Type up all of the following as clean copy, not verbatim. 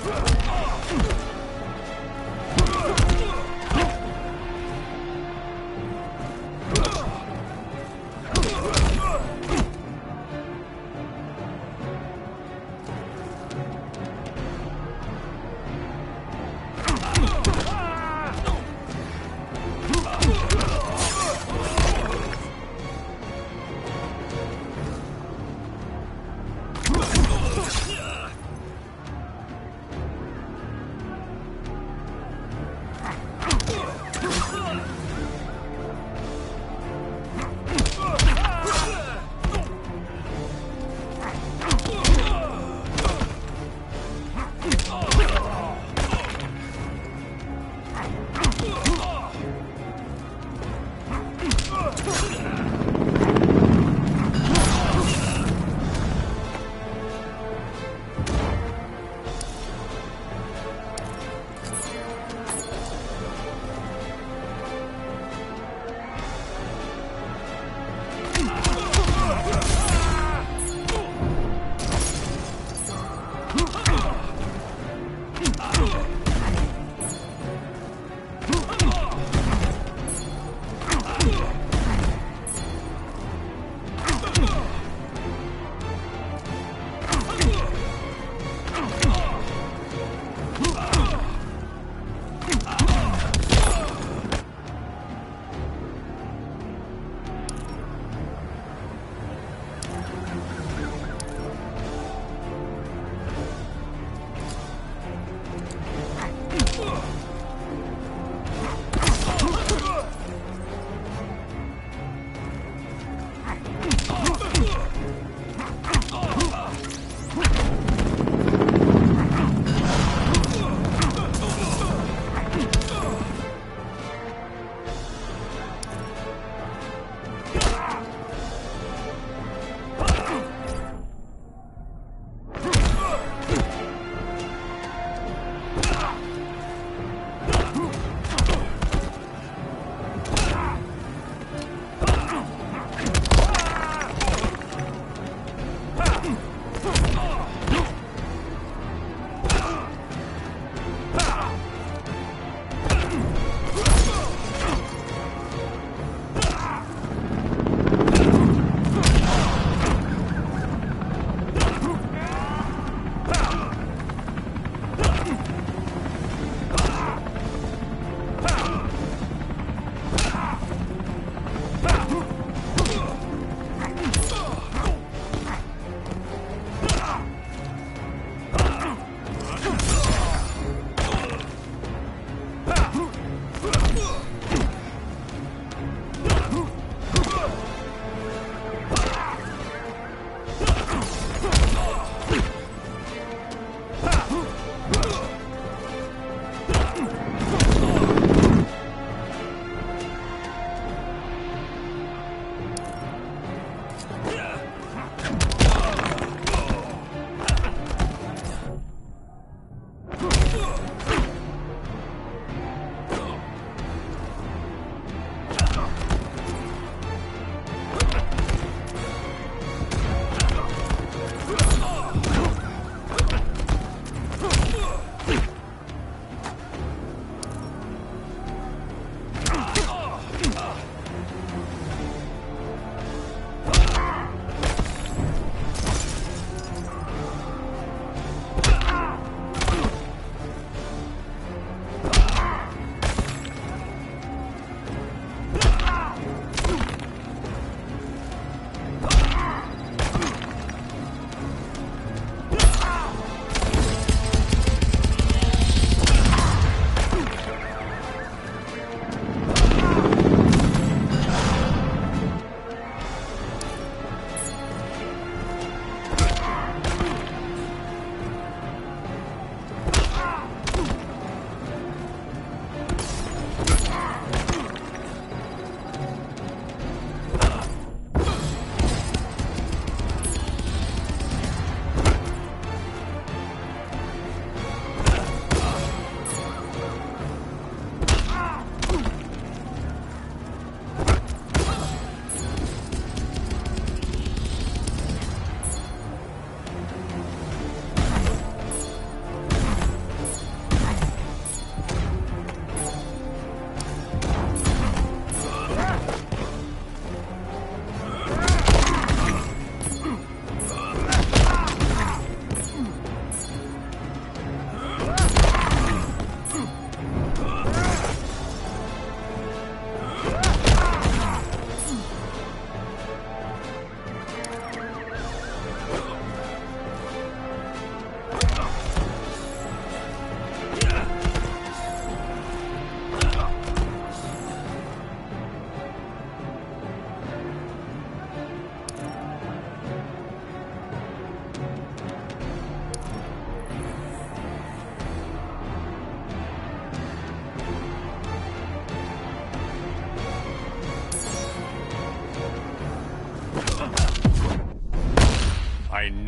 Ugh!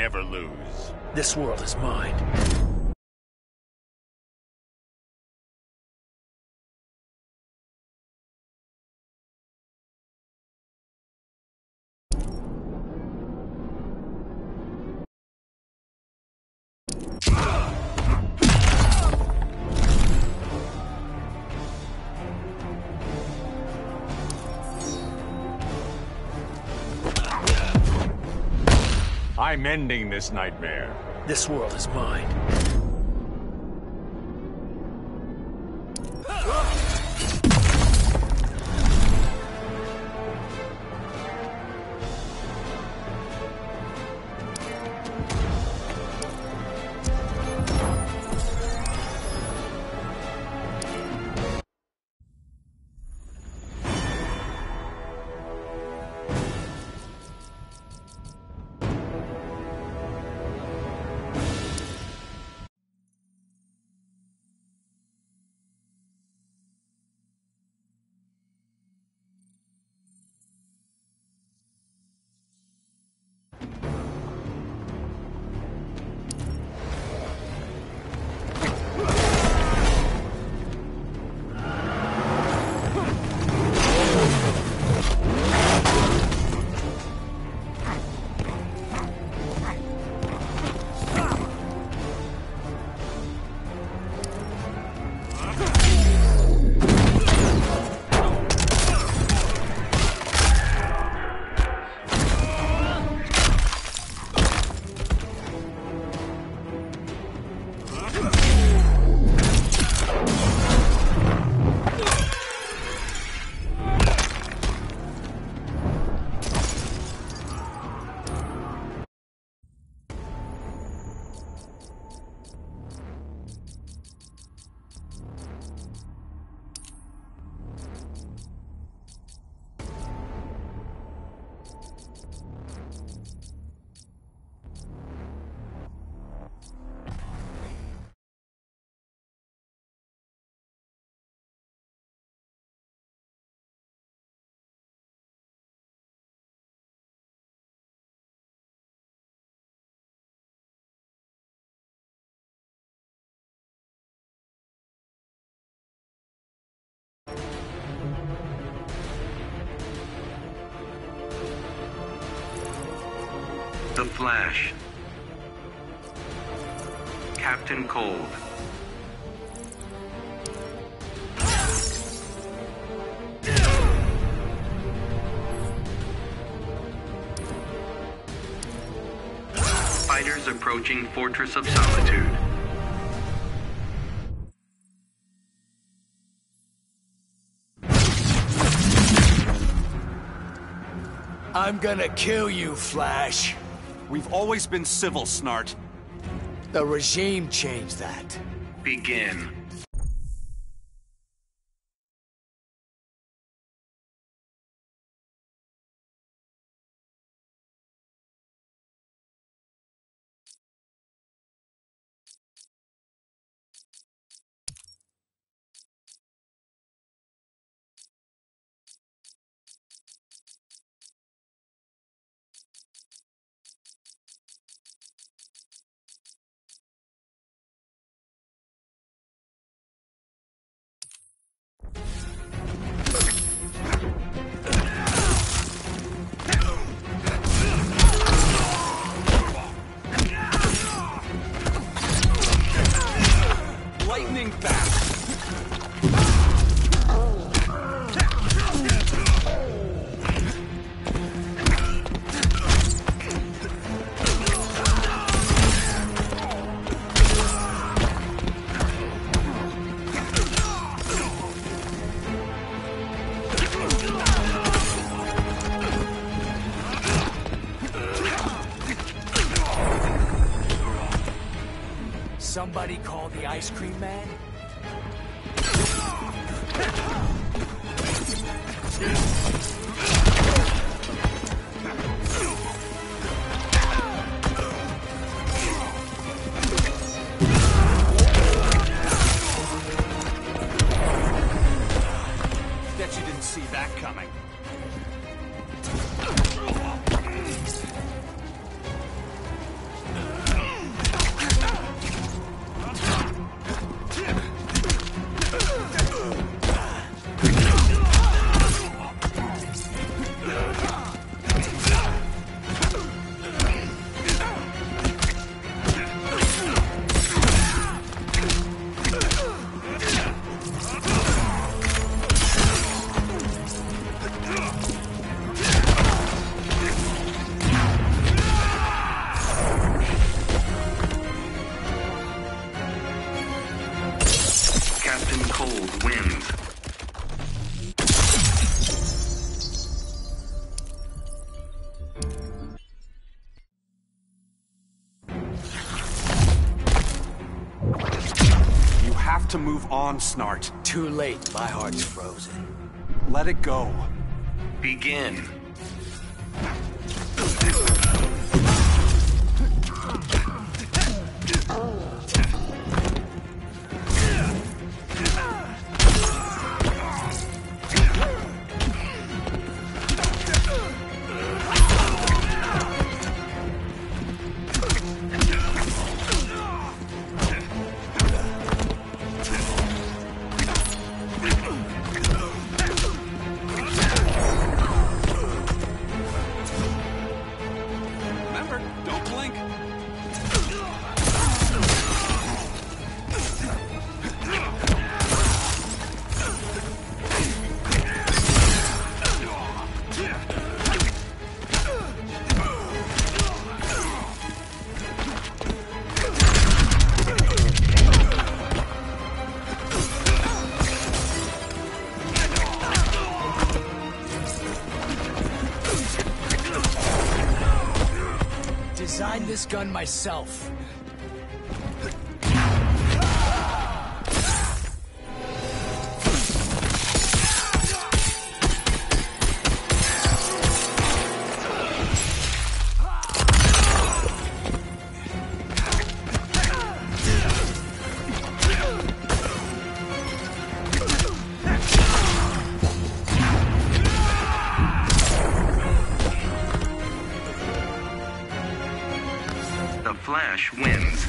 never lose. This world is mine. I'm ending this nightmare. This world is mine. The Flash. Captain Cold. Fighters approaching Fortress of Solitude. I'm gonna kill you, Flash. We've always been civil, Snart. The regime changed that. Begin. Lightning fast. Somebody call the ice cream man? Bet you didn't see that coming. Captain Cold wins. You have to move on, Snart. Too late. My heart's frozen. Let it go. Begin. Remember, don't blink. Designed this gun myself. The Flash wins.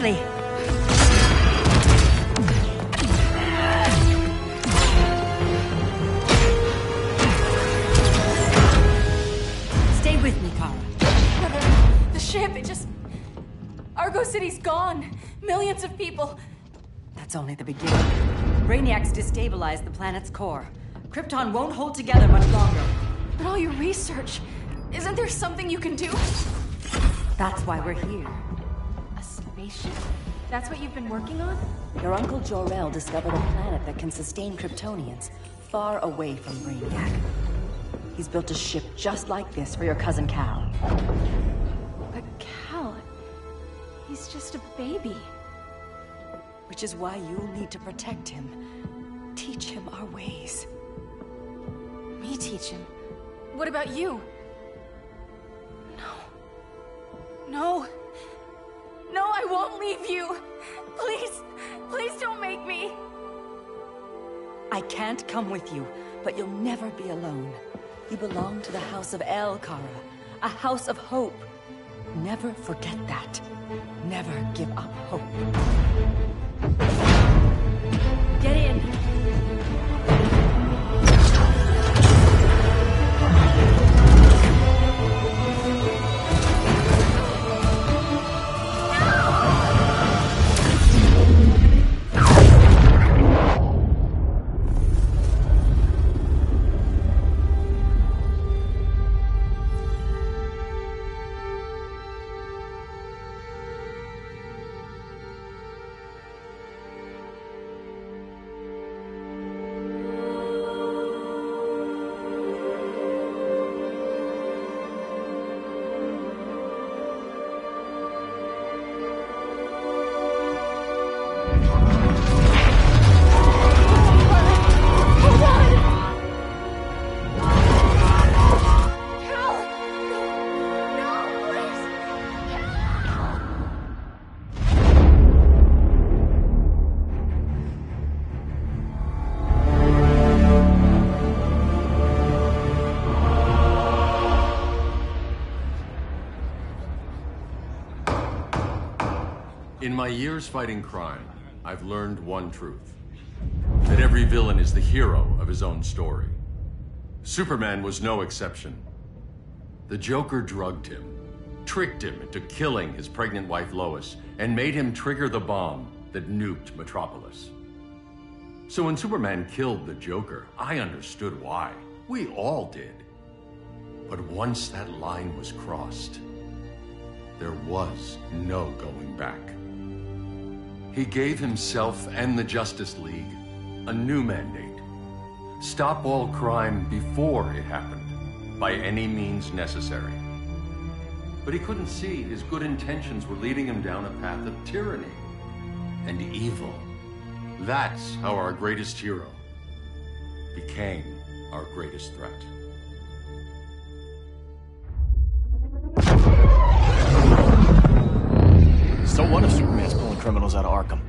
quickly. Stay with me, Kara. The ship, it just... Argo City's gone. Millions of people. That's only the beginning. Brainiac's destabilized the planet's core. Krypton won't hold together much longer. But all your research, isn't there something you can do? That's why we're here. A spaceship? That's what you've been working on? Your uncle Jor-El discovered a planet that can sustain Kryptonians, far away from Brainiac. He's built a ship just like this for your cousin Cal. But Cal... he's just a baby. Which is why you'll need to protect him. Teach him our ways. Me teach him? What about you? No. No, I won't leave you. Please, please don't make me. I can't come with you, but you'll never be alone. You belong to the House of El, Kara. A house of hope. Never forget that. Never give up hope. Get in. In my years fighting crime, I've learned one truth. That every villain is the hero of his own story. Superman was no exception. The Joker drugged him, tricked him into killing his pregnant wife Lois, and made him trigger the bomb that nuked Metropolis. So when Superman killed the Joker, I understood why. We all did. But once that line was crossed, there was no going back. He gave himself and the Justice League a new mandate. Stop all crime before it happened, by any means necessary. But he couldn't see his good intentions were leading him down a path of tyranny and evil. That's how our greatest hero became our greatest threat. So what if Superman's pulling criminals out of Arkham?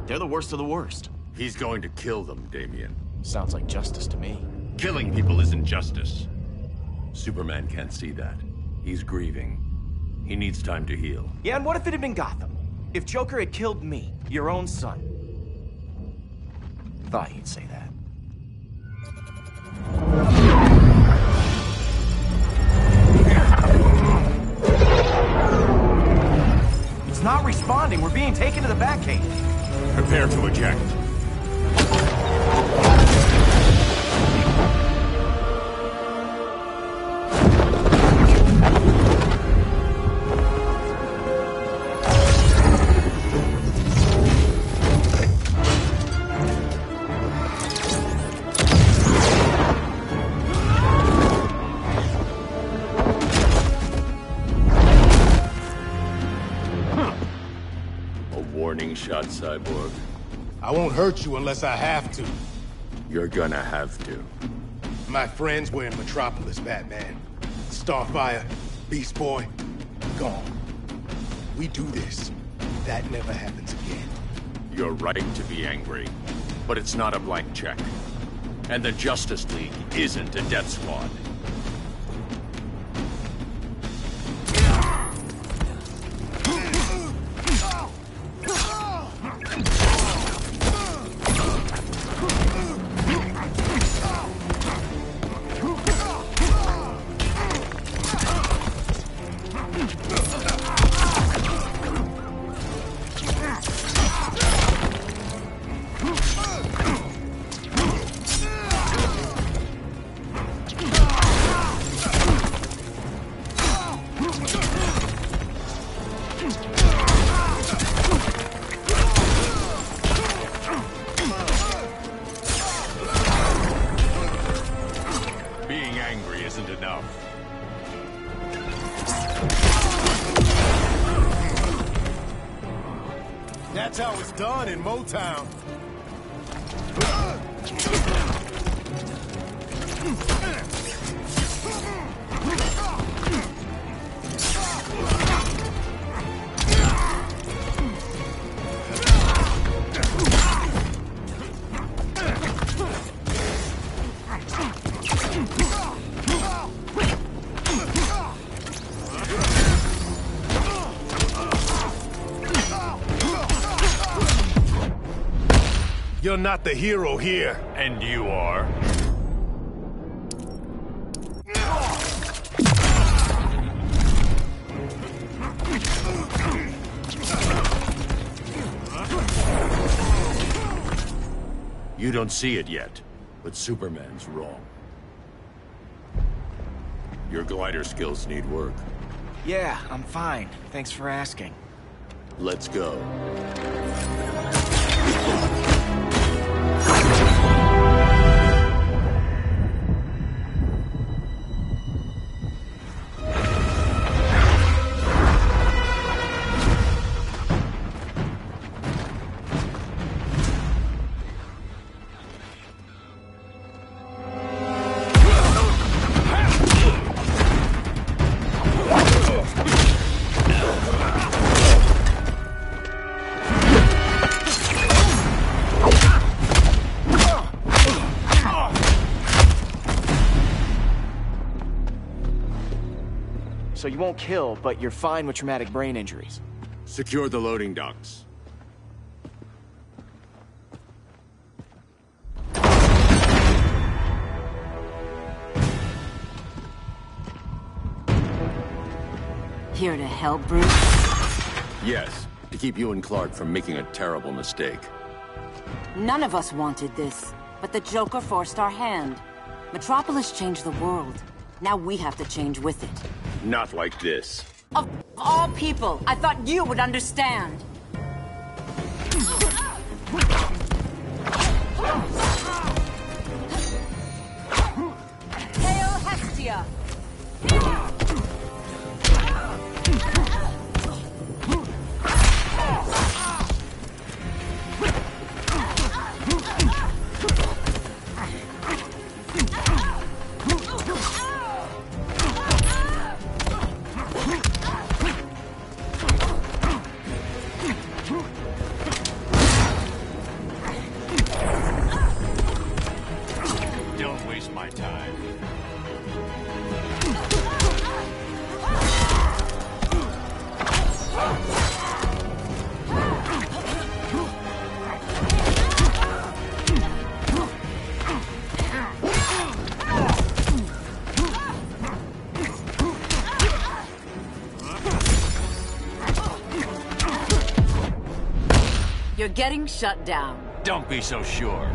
They're the worst of the worst. He's going to kill them, Damian. Sounds like justice to me. Killing people isn't justice. Superman can't see that. He's grieving. He needs time to heal. Yeah, and what if it had been Gotham? If Joker had killed me, your own son? Thought you'd say that. It's not responding. We're being taken to the Batcave. Prepare to eject. Warning shot, Cyborg. I won't hurt you unless I have to. You're gonna have to. My friends were in Metropolis, Batman. Starfire, Beast Boy, gone. We do this. That never happens again. You're right to be angry, but it's not a blank check. And the Justice League isn't a death squad. That's how it's done in Motown. You're not the hero here. And you are? You don't see it yet, but Superman's wrong. Your glider skills need work. Yeah, I'm fine. Thanks for asking. Let's go. So you won't kill, but you're fine with traumatic brain injuries. Secure the loading docks. Here to help, Bruce? Yes, to keep you and Clark from making a terrible mistake. None of us wanted this, but the Joker forced our hand. Metropolis changed the world. Now we have to change with it. Not like this. Of all people, I thought you would understand. Hail Hestia! Don't waste my time. You're getting shut down. Don't be so sure.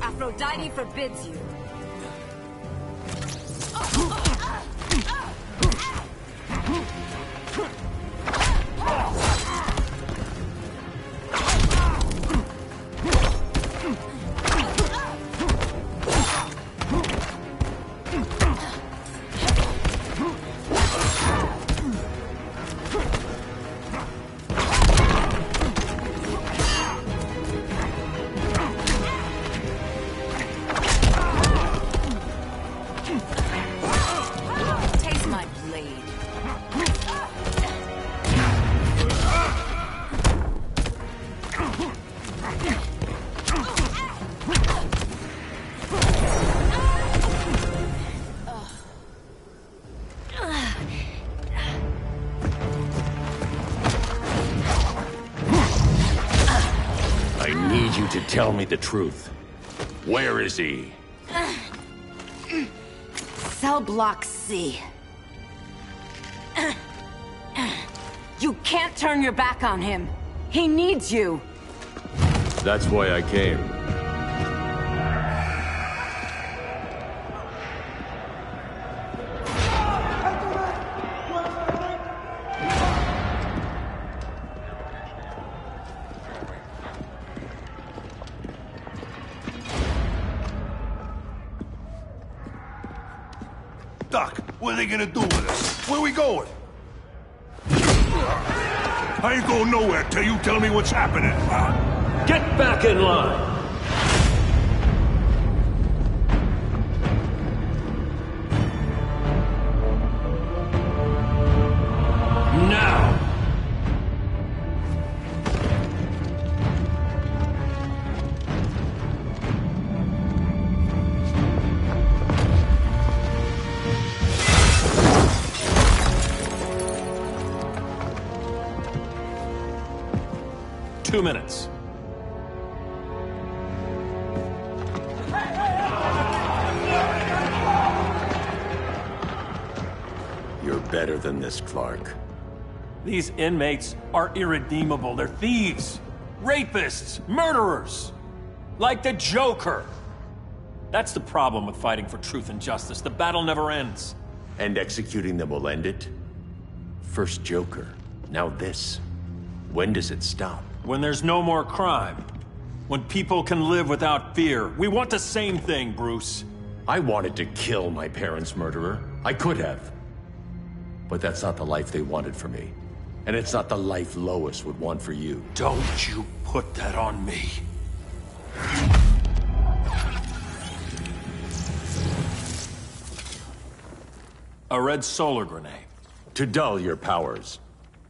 Aphrodite forbids you. Taste my blade. I need you to tell me the truth. Where is he? Cell block C. You can't turn your back on him. He needs you. That's why I came. Doc, what are they gonna do with us? Where we going? I ain't going nowhere till you tell me what's happening. Get back in line! Now! Two minutes. You're better than this, Clark. These inmates are irredeemable. They're thieves, rapists, murderers. Like the Joker. That's the problem with fighting for truth and justice. The battle never ends. And executing them will end it? First Joker, now this. When does it stop? When there's no more crime. When people can live without fear. We want the same thing, Bruce. I wanted to kill my parents' murderer. I could have. But that's not the life they wanted for me. And it's not the life Lois would want for you. Don't you put that on me. A red solar grenade. To dull your powers,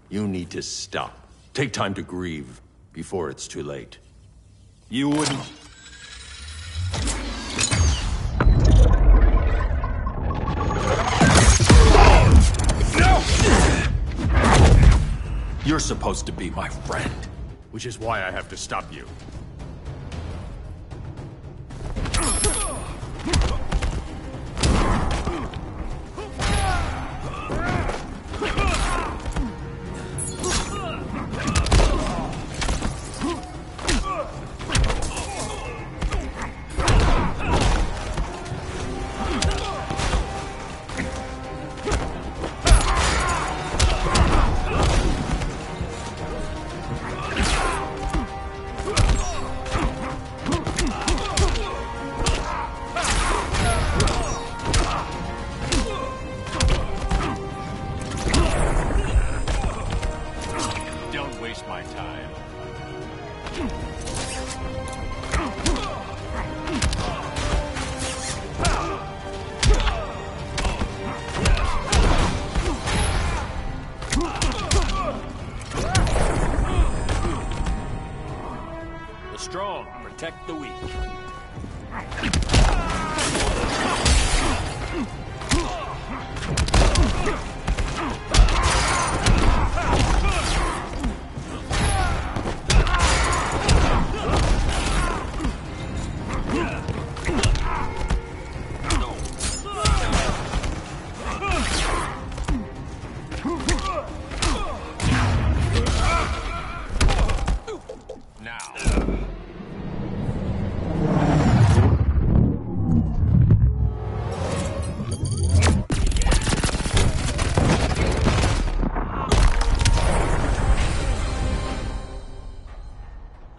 you need to stop. Take time to grieve before it's too late. You wouldn't... No! You're supposed to be my friend. Which is why I have to stop you. Strong, protect the weak.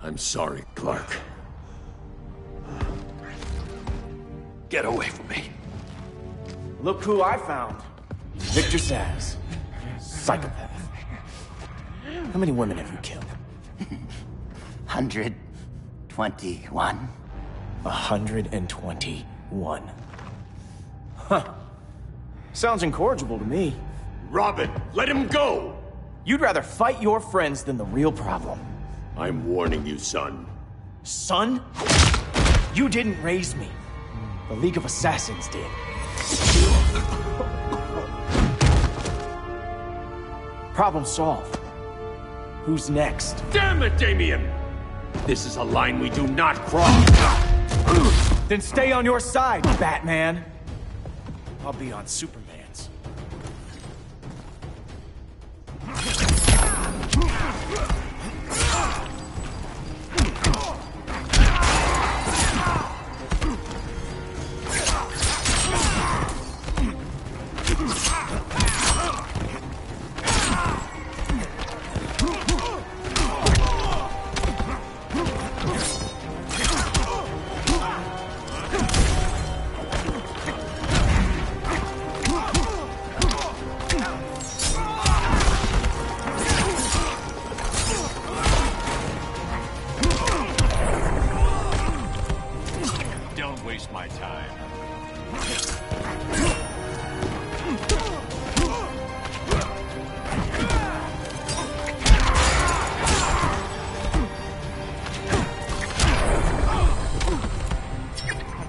I'm sorry, Clark. Get away from me. Look who I found. Victor Saz. Psychopath. How many women have you killed? 121. 121. Huh. Sounds incorrigible to me. Robin, let him go! You'd rather fight your friends than the real problem. I'm warning you, son. Son? You didn't raise me. The League of Assassins did. Problem solved. Who's next? Damn it, Damien! This is a line we do not cross! Then stay on your side, Batman. I'll be on Superman's.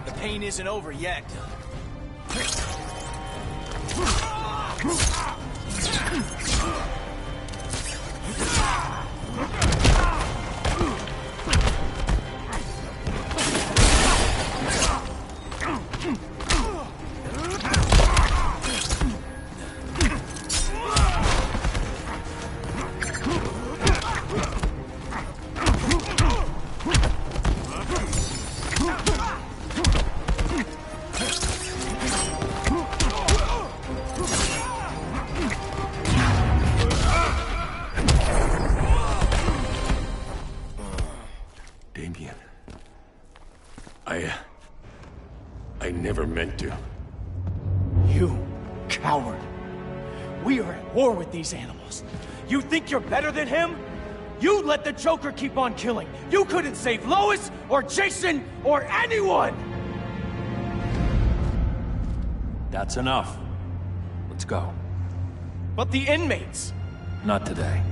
The pain isn't over yet. Damien. I never meant to. You coward. We are at war with these animals. You think you're better than him? You let the Joker keep on killing. You couldn't save Lois, or Jason, or anyone! That's enough. Let's go. But the inmates! Not today.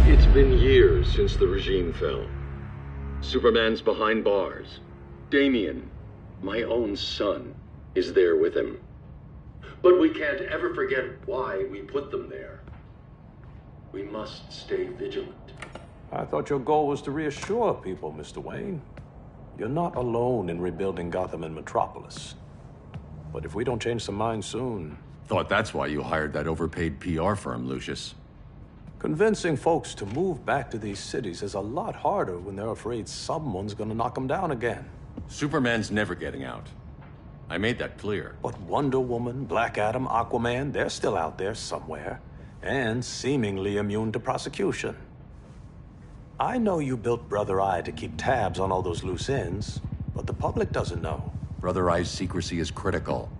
It's been years since the regime fell. Superman's behind bars. Damien, my own son, is there with him. But we can't ever forget why we put them there. We must stay vigilant. I thought your goal was to reassure people, Mr. Wayne. You're not alone in rebuilding Gotham and Metropolis. But if we don't change some minds soon... Thought that's why you hired that overpaid PR firm, Lucius. Convincing folks to move back to these cities is a lot harder when they're afraid someone's gonna knock them down again. Superman's never getting out. I made that clear. But Wonder Woman, Black Adam, Aquaman, they're still out there somewhere. And seemingly immune to prosecution. I know you built Brother Eye to keep tabs on all those loose ends, but the public doesn't know. Brother Eye's secrecy is critical.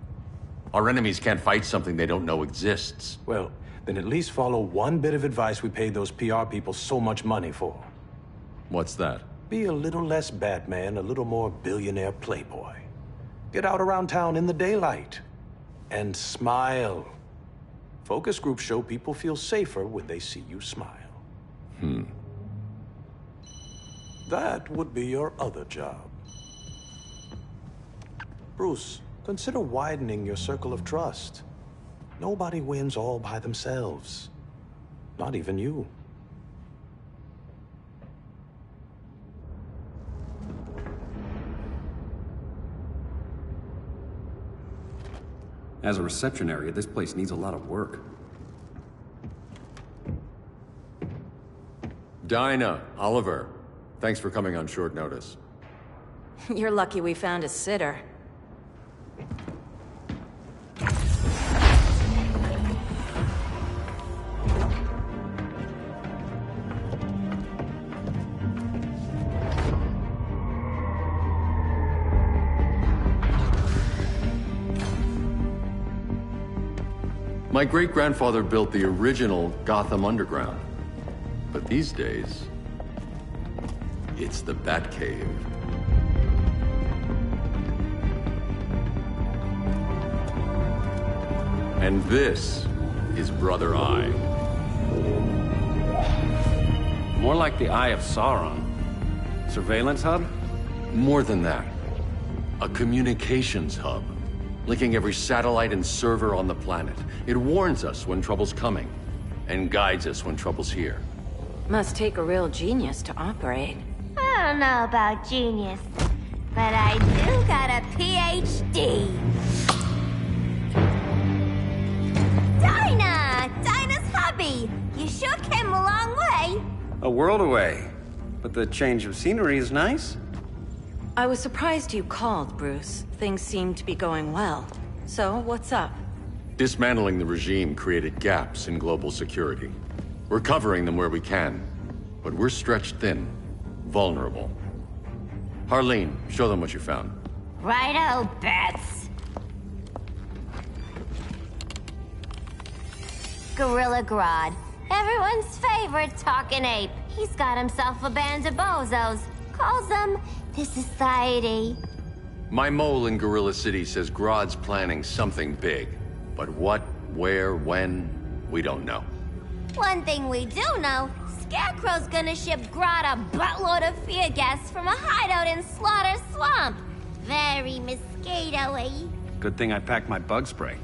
Our enemies can't fight something they don't know exists. Well, then at least follow one bit of advice we paid those PR people so much money for. What's that? Be a little less Batman, a little more billionaire playboy. Get out around town in the daylight. And smile. Focus groups show people feel safer when they see you smile. That would be your other job. Bruce, consider widening your circle of trust. Nobody wins all by themselves. Not even you. As a reception area, this place needs a lot of work. Dinah, Oliver, thanks for coming on short notice. You're lucky we found a sitter. My great-grandfather built the original Gotham Underground. But these days, it's the Batcave. And this is Brother Eye. More like the Eye of Sauron. Surveillance hub? More than that. A communications hub. Linking every satellite and server on the planet. It warns us when trouble's coming, and guides us when trouble's here. Must take a real genius to operate. I don't know about genius, but I do got a PhD. Dinah's hubby! You sure came a long way. A world away. But the change of scenery is nice. I was surprised you called, Bruce. Things seem to be going well. So, what's up? Dismantling the regime created gaps in global security. We're covering them where we can, but we're stretched thin, vulnerable. Harleen, show them what you found. Righto, Bats. Gorilla Grodd. Everyone's favorite talking ape. He's got himself a band of bozos. Calls them the Society. My mole in Gorilla City says Grodd's planning something big. But what, where, when, we don't know. One thing we do know, Scarecrow's gonna ship Grodd a buttload of fear gas from a hideout in Slaughter Swamp. Very mosquito-y. Good thing I packed my bug spray.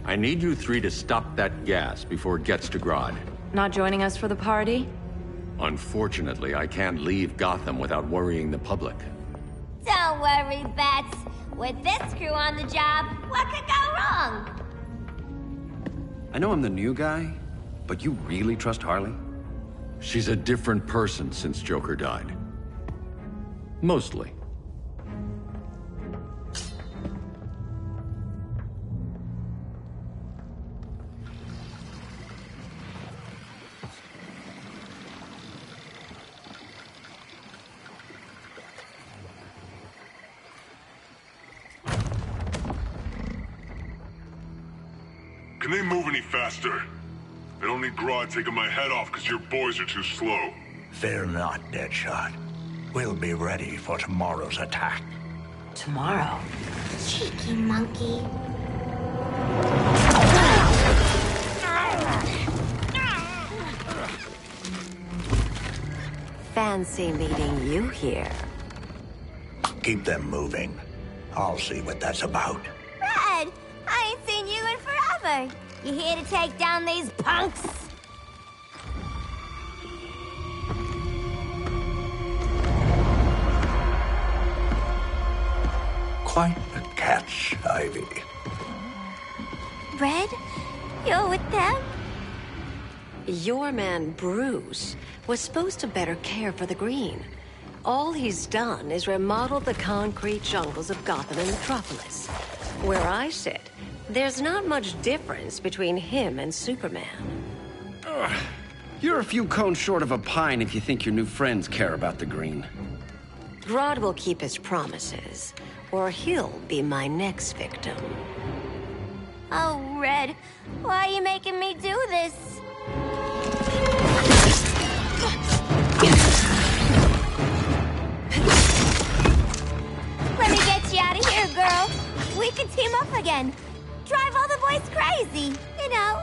I need you three to stop that gas before it gets to Grodd. Not joining us for the party? Unfortunately, I can't leave Gotham without worrying the public. Don't worry, Bats. With this crew on the job, what could go wrong? I know I'm the new guy, but you really trust Harley? She's a different person since Joker died. Mostly. Can they move any faster? I don't need Grodd taking my head off because your boys are too slow. Fear not, Deadshot. We'll be ready for tomorrow's attack. Tomorrow? Cheeky monkey. Fancy meeting you here. Keep them moving. I'll see what that's about. Red, I ain't seen you in forever. You here to take down these punks? Quite a catch, Ivy. Red, you're with them? Your man, Bruce, was supposed to better care for the Green. All he's done is remodel the concrete jungles of Gotham and Metropolis. Where I sit, there's not much difference between him and Superman. Ugh. You're a few cones short of a pine if you think your new friends care about the Green. Grodd will keep his promises, or he'll be my next victim. Oh, Red, why are you making me do this? Let me get you out of here, girl. We can team up again. Drive all the boys crazy, you know,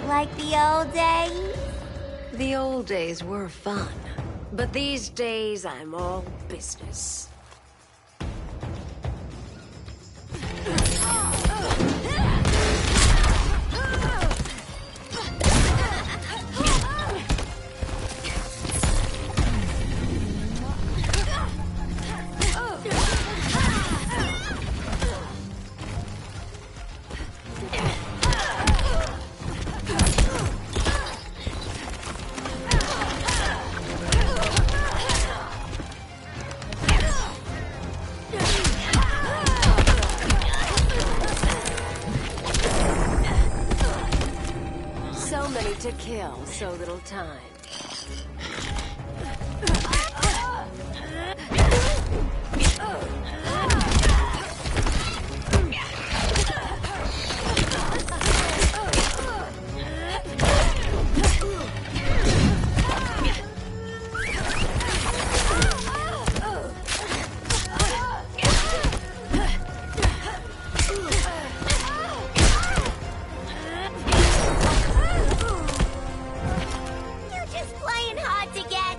like the old days. The old days were fun, but these days I'm all business. So many to kill, so little time. You're just playing hard to get.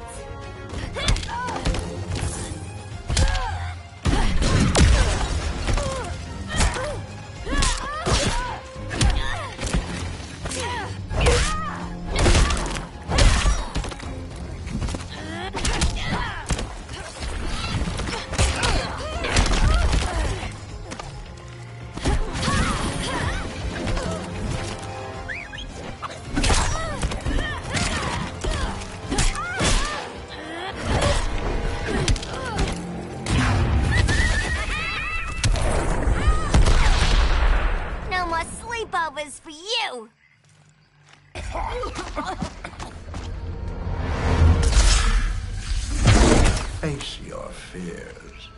face your fears.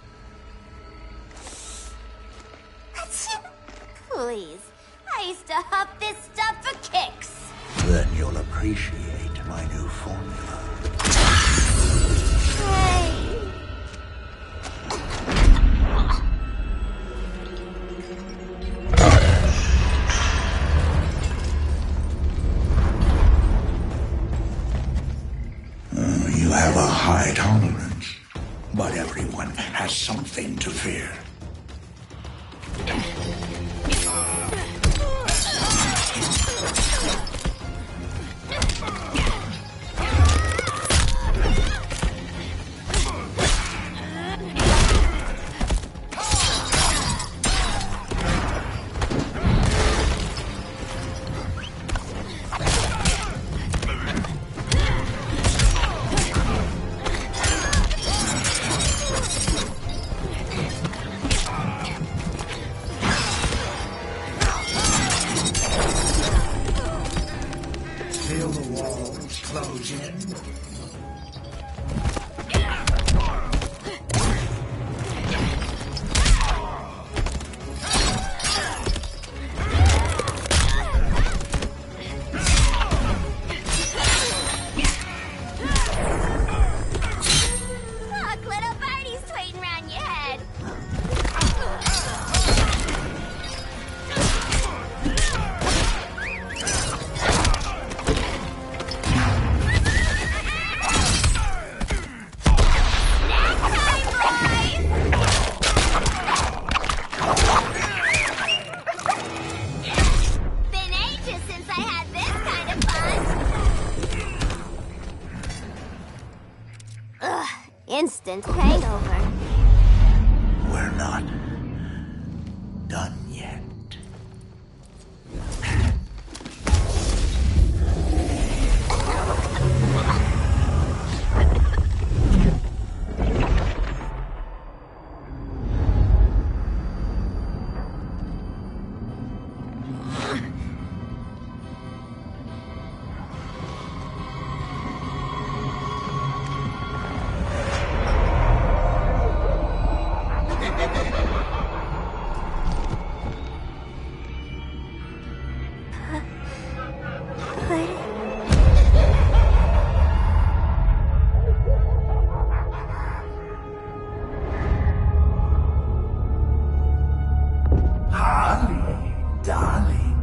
Please. I used to huff this stuff for kicks. Then you'll appreciate my new formula. Hey. You have a high tolerance, but everyone has something to fear. Feel the walls close in. Look, little birdie's tweeting around your head. Been ages since I had this kind of fun. Ugh, instant hangover. We're not done yet. Harley, darling.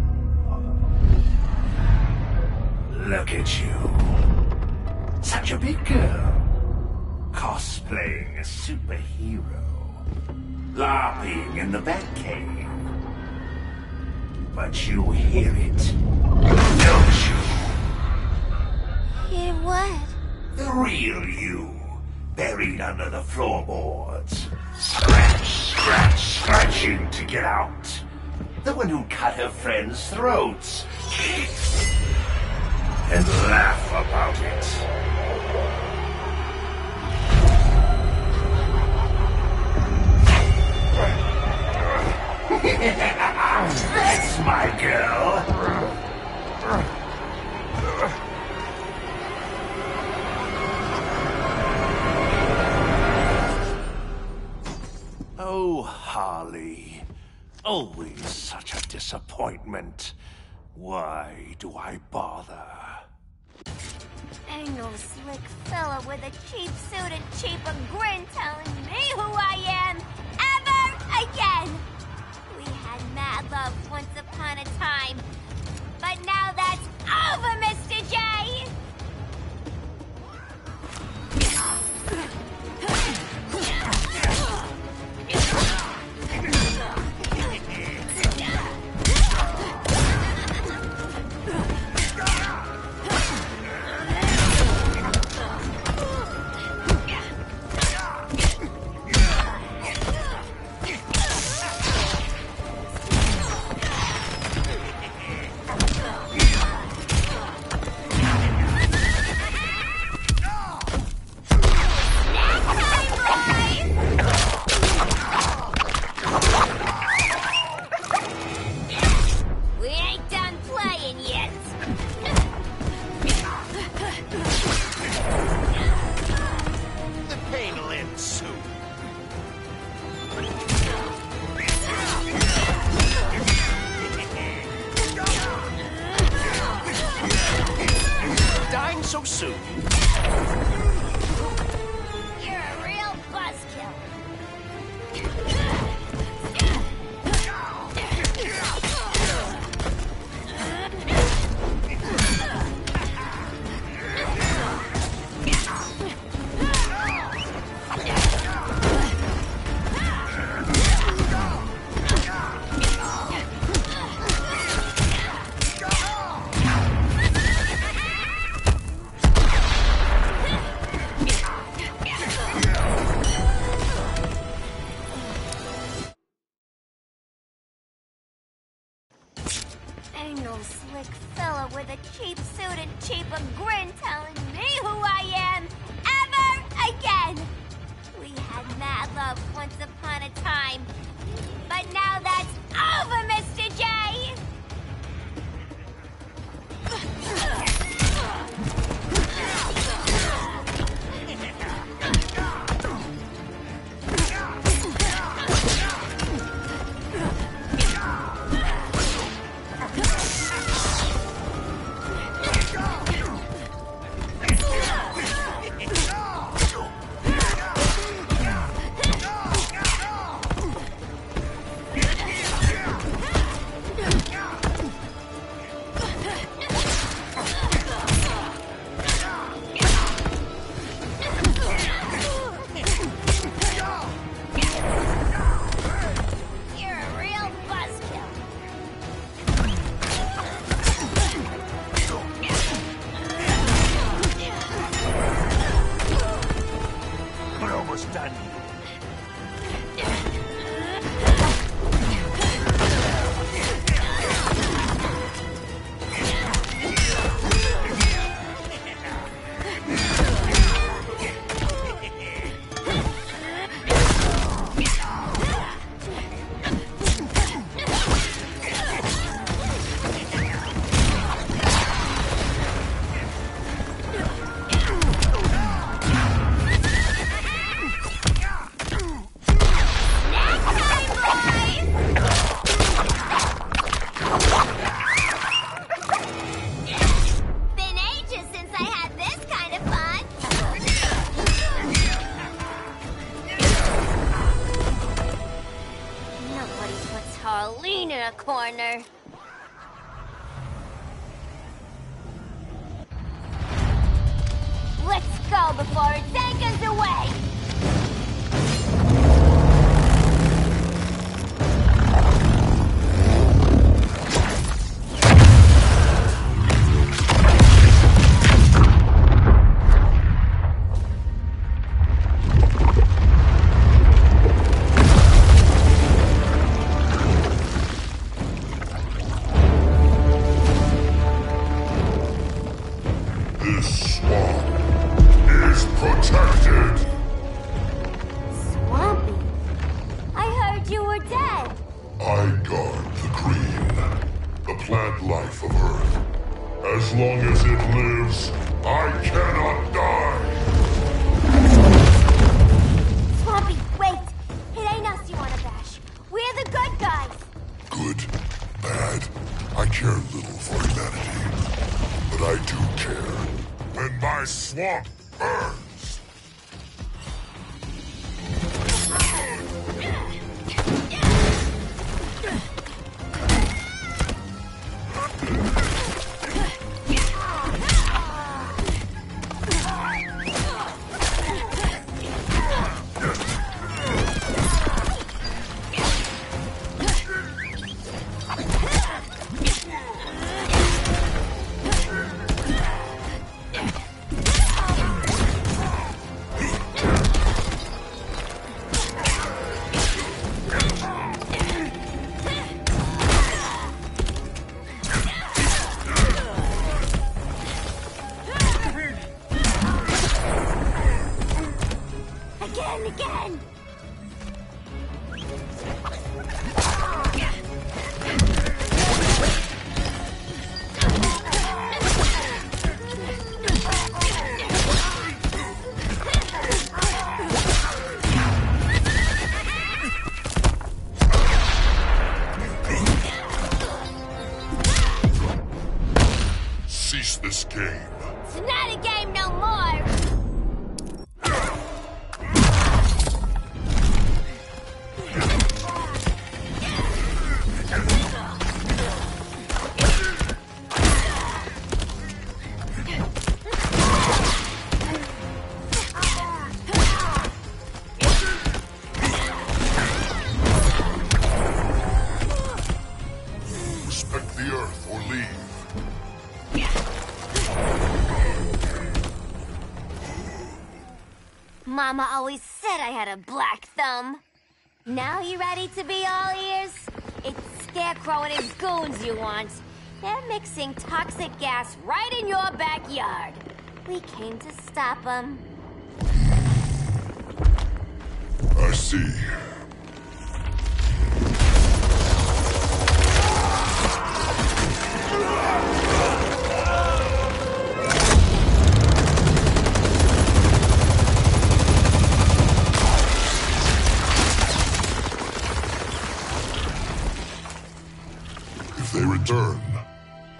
Look at you. Such a big girl. Cosplaying a superhero. LARPing in the Batcave. But you hear it, don't you? Hear what? The real you, buried under the floorboards. Scratch, scratch, scratching to get out. The one who cut her friends' throats. And laugh about it. That's my girl. Oh, Harley. Always such a disappointment. Why do I bother? Ain't no slick fella with a cheap suit and cheaper grin telling me who I am ever again. We had mad love once upon a time, but now that's over, Mr. J. a cheap suit and cheaper grin telling me who I am ever again. We had mad love once upon a time, but now that's over, Mr. J! Corner. Let's go before it takes us away! This swamp is protected. Swampy? I heard you were dead. I guard the green, the plant life of Earth. As long as it lives, I cannot die. Swampy, wait. It ain't us you wanna bash. We're the good guys. Good, bad, I care little for humanity. But I do care when my swamp burns. Again! Cease this game. It's not a game no more! Respect the Earth or leave. Mama always said I had a black thumb. Now you ready to be all ears? It's Scarecrow and his goons you want. They're mixing toxic gas right in your backyard. We came to stop them. I see. If they return,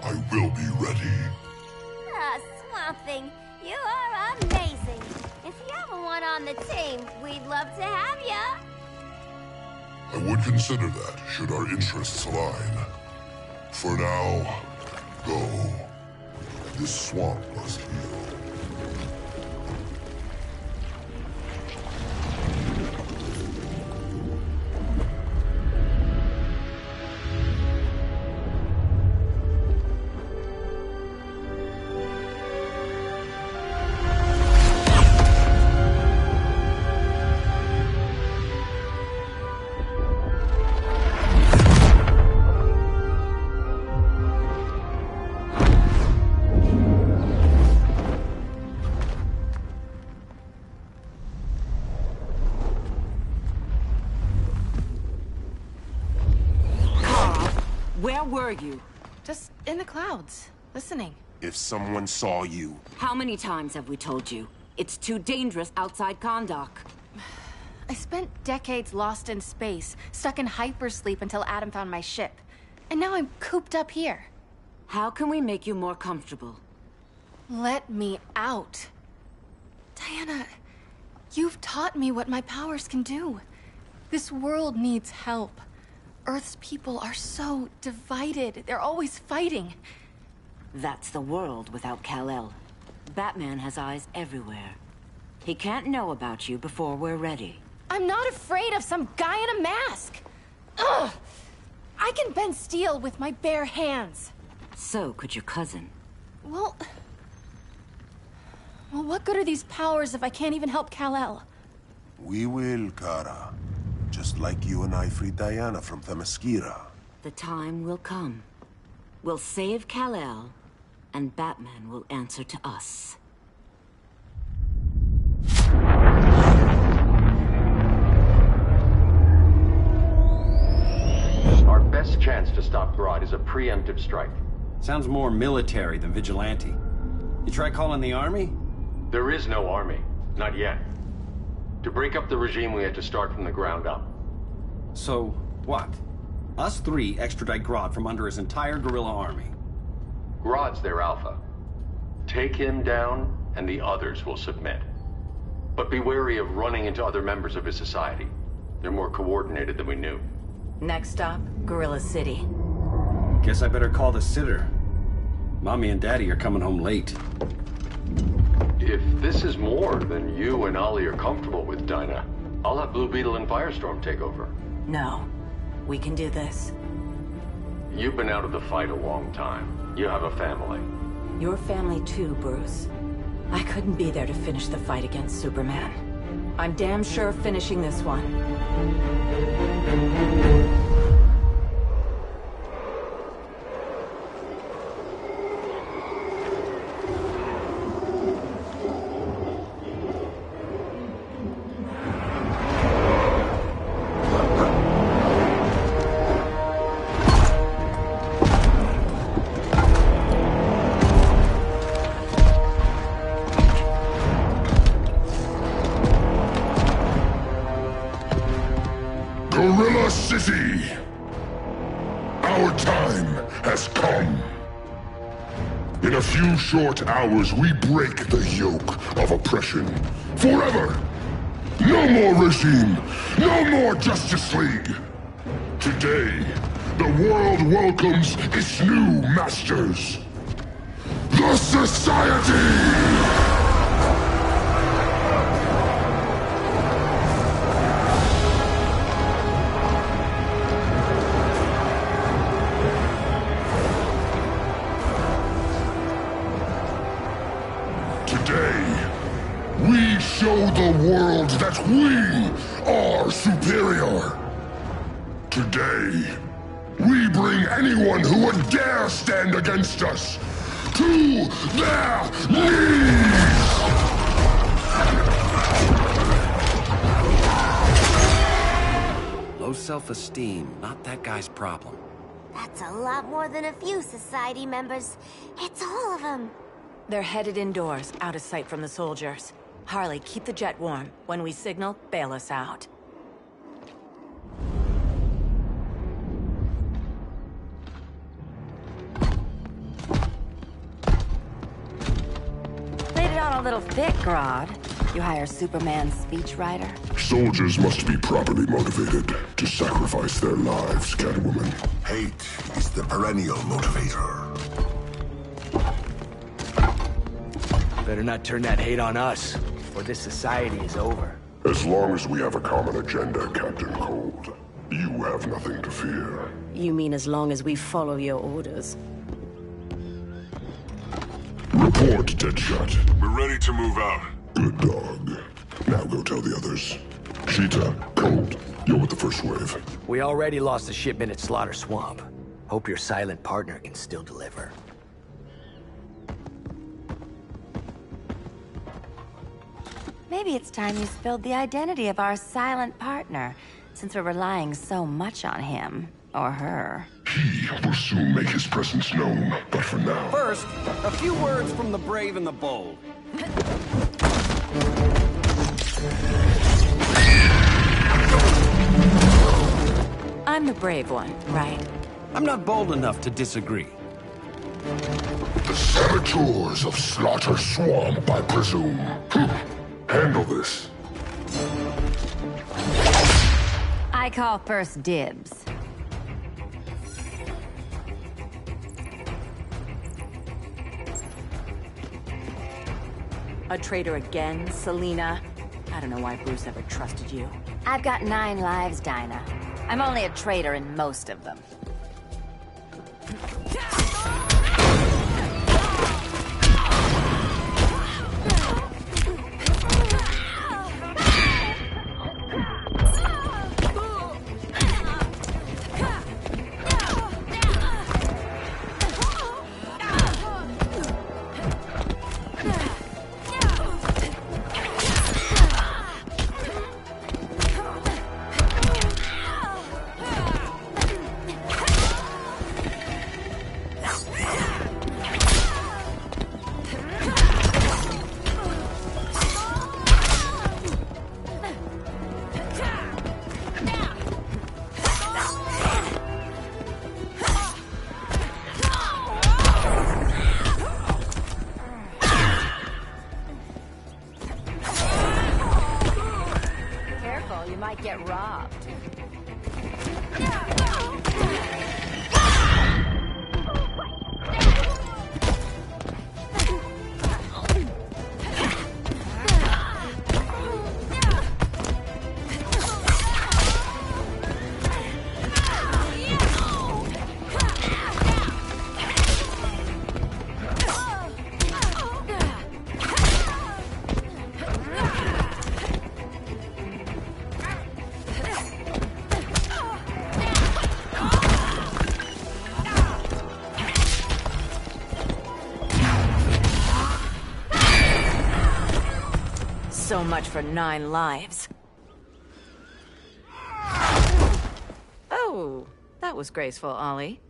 I will be ready. Ah, Swamp Thing, you are amazing. If you ever want on the team, we'd love to have ya. I would consider that, should our interests align. For now, go. This swamp must heal. Where were you? Just in the clouds, listening. If someone saw you... How many times have we told you? It's too dangerous outside Kondak. I spent decades lost in space, stuck in hypersleep until Adam found my ship. And now I'm cooped up here. How can we make you more comfortable? Let me out. Diana, you've taught me what my powers can do. This world needs help. Earth's people are so divided. They're always fighting. That's the world without Kal-El. Batman has eyes everywhere. He can't know about you before we're ready. I'm not afraid of some guy in a mask. Ugh! I can bend steel with my bare hands. So could your cousin. Well, what good are these powers if I can't even help Kal-El? We will, Kara. Just like you and I freed Diana from Themyscira. The time will come. We'll save Kal-El, and Batman will answer to us. Our best chance to stop Grodd is a preemptive strike. Sounds more military than vigilante. You try calling the army? There is no army. Not yet. To break up the regime, we had to start from the ground up. So, what? Us three extradite Grodd from under his entire guerrilla army. Grodd's their alpha. Take him down, and the others will submit. But be wary of running into other members of his society. They're more coordinated than we knew. Next stop, Gorilla City. Guess I better call the sitter. Mommy and Daddy are coming home late. If this is more than you and Ollie are comfortable with, Dinah, I'll have Blue Beetle and Firestorm take over. No. We can do this. You've been out of the fight a long time. You have a family. Your family too, Bruce. I couldn't be there to finish the fight against Superman. I'm damn sure finishing this one. Gorilla City! Our time has come. In a few short hours, we break the yoke of oppression. Forever! No more regime! No more Justice League! Today, the world welcomes its new masters. The Society! We show the world that we are superior. Today, We bring anyone who would dare stand against us to their knees! Low self-esteem, not that guy's problem. That's a lot more than a few society members. It's all of them. They're headed indoors, out of sight from the soldiers. Harley, keep the jet warm. When we signal, bail us out. Laid it on a little thick, Grodd. You hire Superman's speechwriter? Soldiers must be properly motivated to sacrifice their lives, Catwoman. Hate is the perennial motivator. Better not turn that hate on us, or this society is over. As long as we have a common agenda, Captain Cold, you have nothing to fear. You mean as long as we follow your orders? Report, Deadshot. We're ready to move out. Good dog. Now go tell the others. Cheetah, Cold, you're with the first wave. We already lost a shipment at Slaughter Swamp. Hope your silent partner can still deliver. Maybe it's time you spilled the identity of our silent partner, since we're relying so much on him. Or her. He will soon make his presence known, but for now... First, a few words from the brave and the bold. I'm the brave one, right? I'm not bold enough to disagree. The saboteurs of Slaughter Swamp, I presume. Handle this. I call first dibs. A traitor again, Selina? I don't know why Bruce ever trusted you. I've got 9 lives, Dinah. I'm only a traitor in most of them. Get robbed. So much for 9 lives. Oh, that was graceful, Ollie.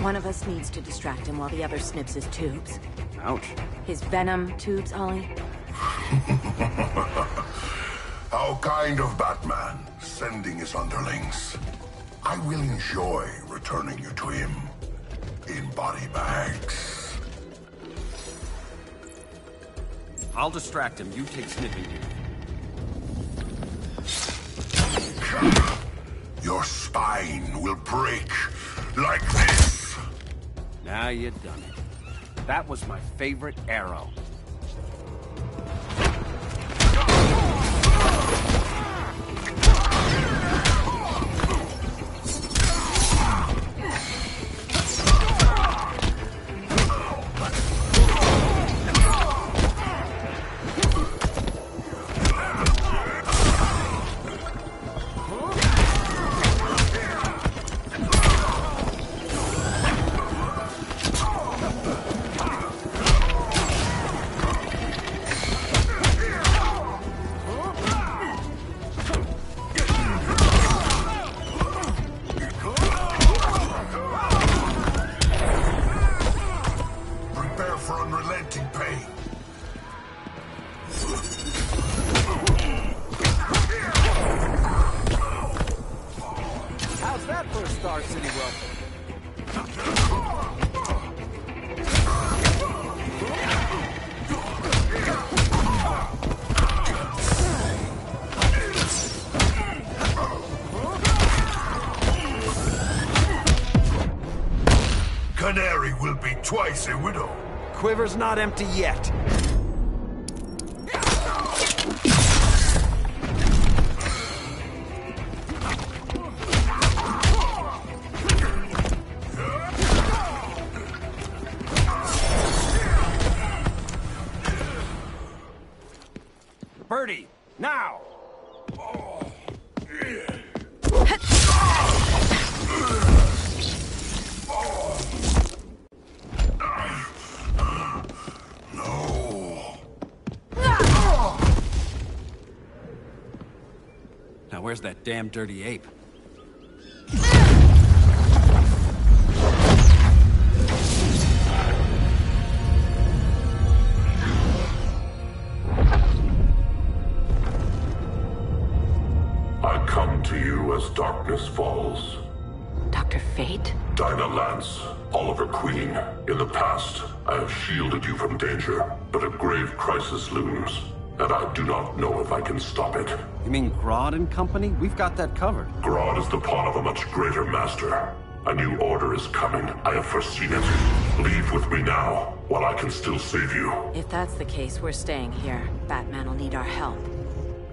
One of us needs to distract him while the other snips his tubes. Ouch. His venom tubes, Ollie. How kind of Batman, sending his underlings. I will enjoy returning you to him in body bags. I'll distract him. You take sniffing duty. Your spine will break like this. Now you done it. That was my favorite arrow. canary will be twice a widow. Quiver's not empty yet. Birdie, now! Now where's that damn dirty ape? I come to you as darkness falls. Dr. Fate? Dinah Lance, Oliver Queen. In the past, I have shielded you from danger, but a grave crisis looms, and I do not know if I can stop it. You mean Grodd and company? We've got that covered. Grodd is the pawn of a much greater master. A new order is coming. I have foreseen it. Leave with me now, while I can still save you. If that's the case, we're staying here. Batman will need our help.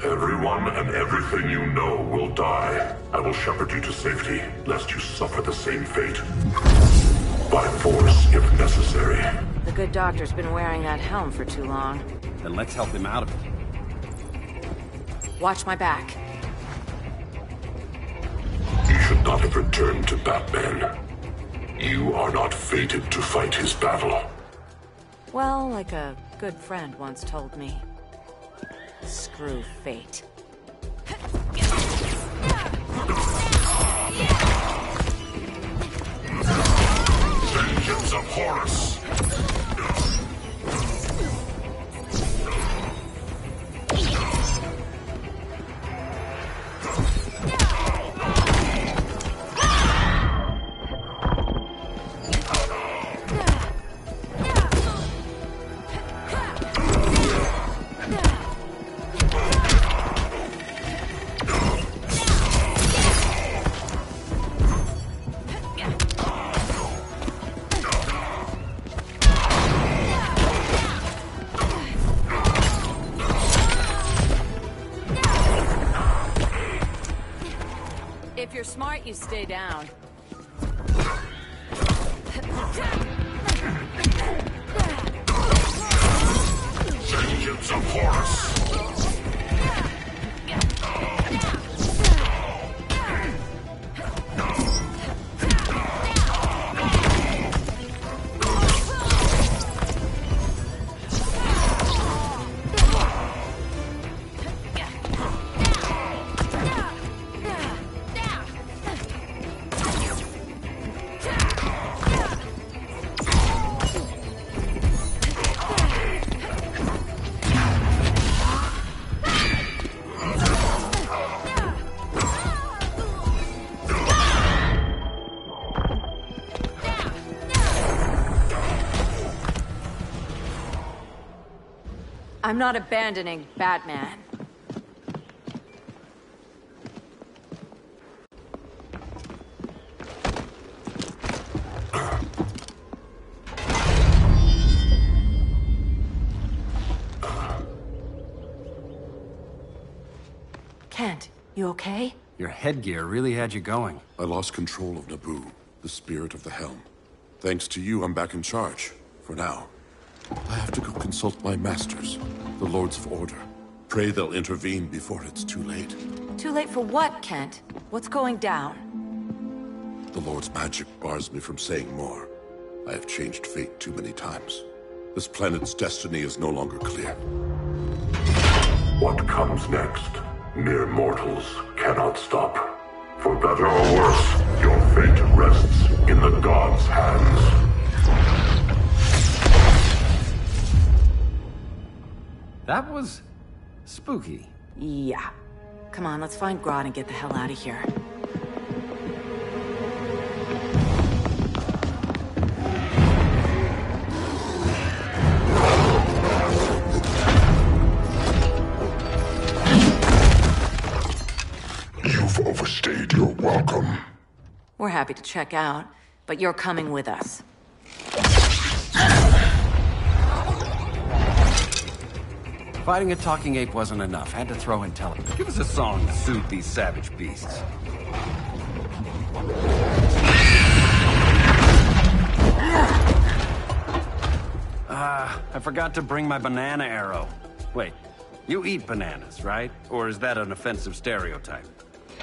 Everyone and everything you know will die. I will shepherd you to safety, lest you suffer the same fate. By force, if necessary. The good doctor's been wearing that helm for too long. Then let's help him out of it. Watch my back. You should not have returned to Batman. You are not fated to fight his battle. Well, like a good friend once told me. Screw fate. Vengeance of Horus! If you're smart, you stay down. Vengeance of Horus! I'm not abandoning Batman. Kent, you okay? Your headgear really had you going. I lost control of Naboo, the spirit of the helm. Thanks to you, I'm back in charge. For now. I have to go consult my masters, the Lords of Order. Pray they'll intervene before it's too late. Too late for what, Kent? What's going down? The Lord's magic bars me from saying more. I have changed fate too many times. This planet's destiny is no longer clear. What comes next, mere mortals cannot stop. For better or worse, your fate rests in the gods' hands. That was spooky. Yeah. Come on, let's find Grodd and get the hell out of here. You've overstayed your welcome. We're happy to check out, but you're coming with us. Fighting a talking ape wasn't enough. Had to throw in television. Give us a song to soothe these savage beasts. I forgot to bring my banana arrow. Wait, you eat bananas, right? Or is that an offensive stereotype?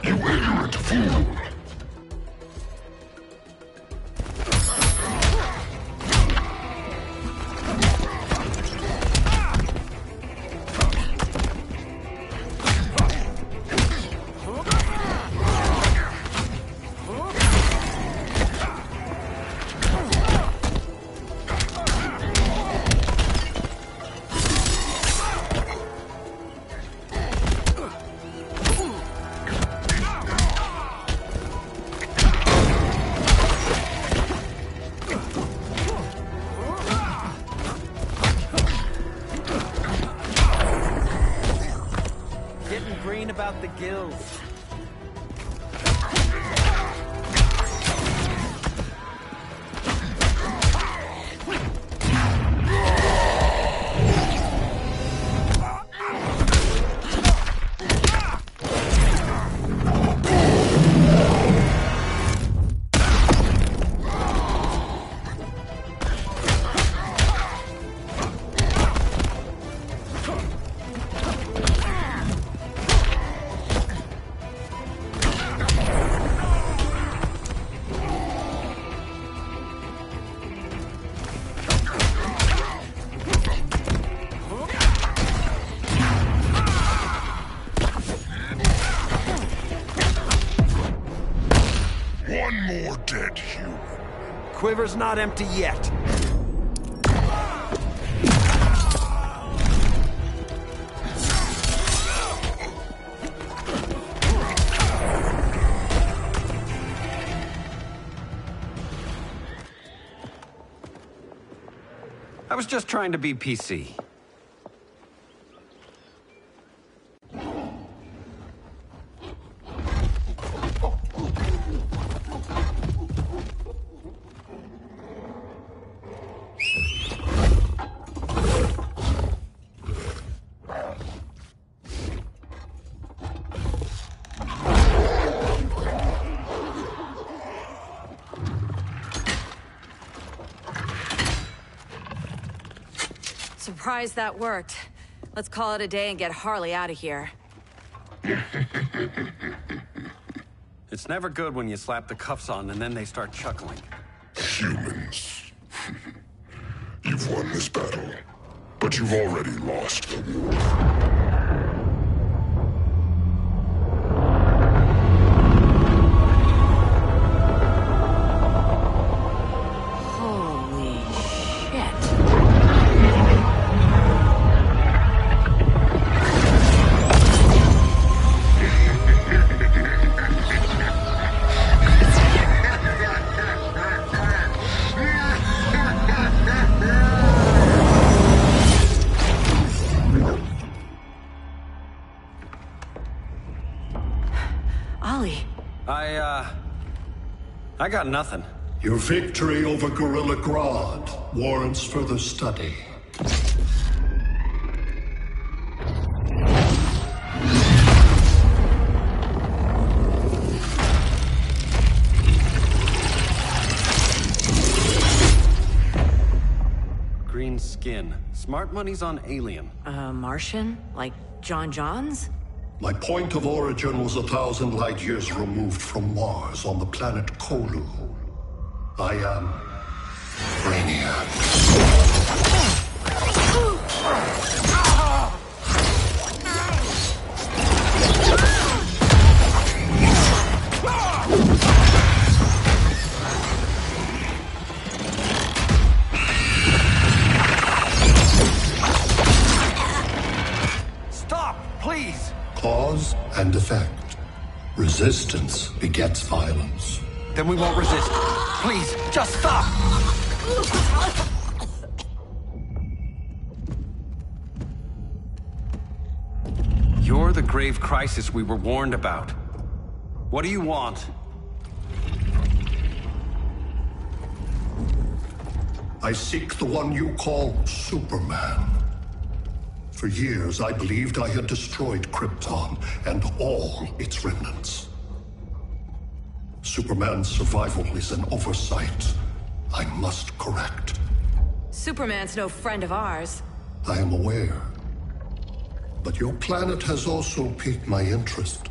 You ignorant fool! About the gills. One more dead human. Quiver's not empty yet. I was just trying to be PC. Surprised that worked. Let's call it a day and get Harley out of here. It's never good when you slap the cuffs on and then they start chuckling. Humans. You've won this battle, but you've already lost the war. I got nothing. Your victory over Gorilla Grodd warrants further study. Green skin. Smart money's on alien. Martian? Like John Johns? My point of origin was 1,000 light years removed from Mars on the planet Kolu. I am Brainiac. Stop, please! Cause and effect. Resistance begets violence. Then we won't resist. Please, just stop! You're the grave crisis we were warned about. What do you want? I seek the one you call Superman. For years, I believed I had destroyed Krypton and all its remnants. Superman's survival is an oversight I must correct. Superman's no friend of ours. I am aware. But your planet has also piqued my interest.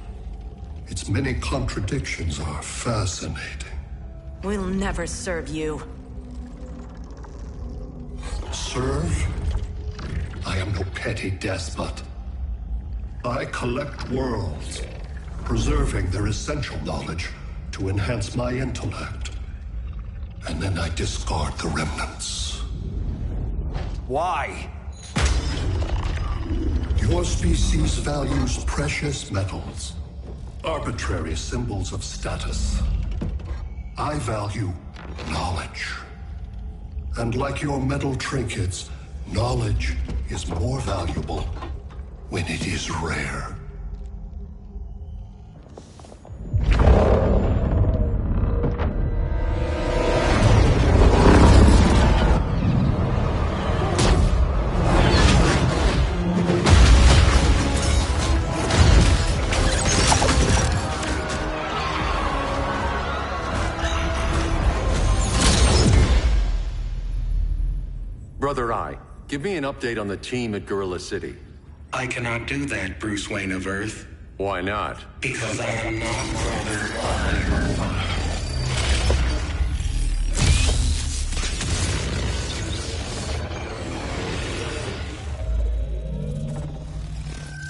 Its many contradictions are fascinating. We'll never serve you. Serve? I am no petty despot. I collect worlds, preserving their essential knowledge to enhance my intellect. And then I discard the remnants. Why? Your species values precious metals, arbitrary symbols of status. I value knowledge. And like your metal trinkets, knowledge is more valuable when it is rare. Brother Eye, give me an update on the team at Gorilla City. I cannot do that, Bruce Wayne of Earth. Why not? Because I am not Brother Eye.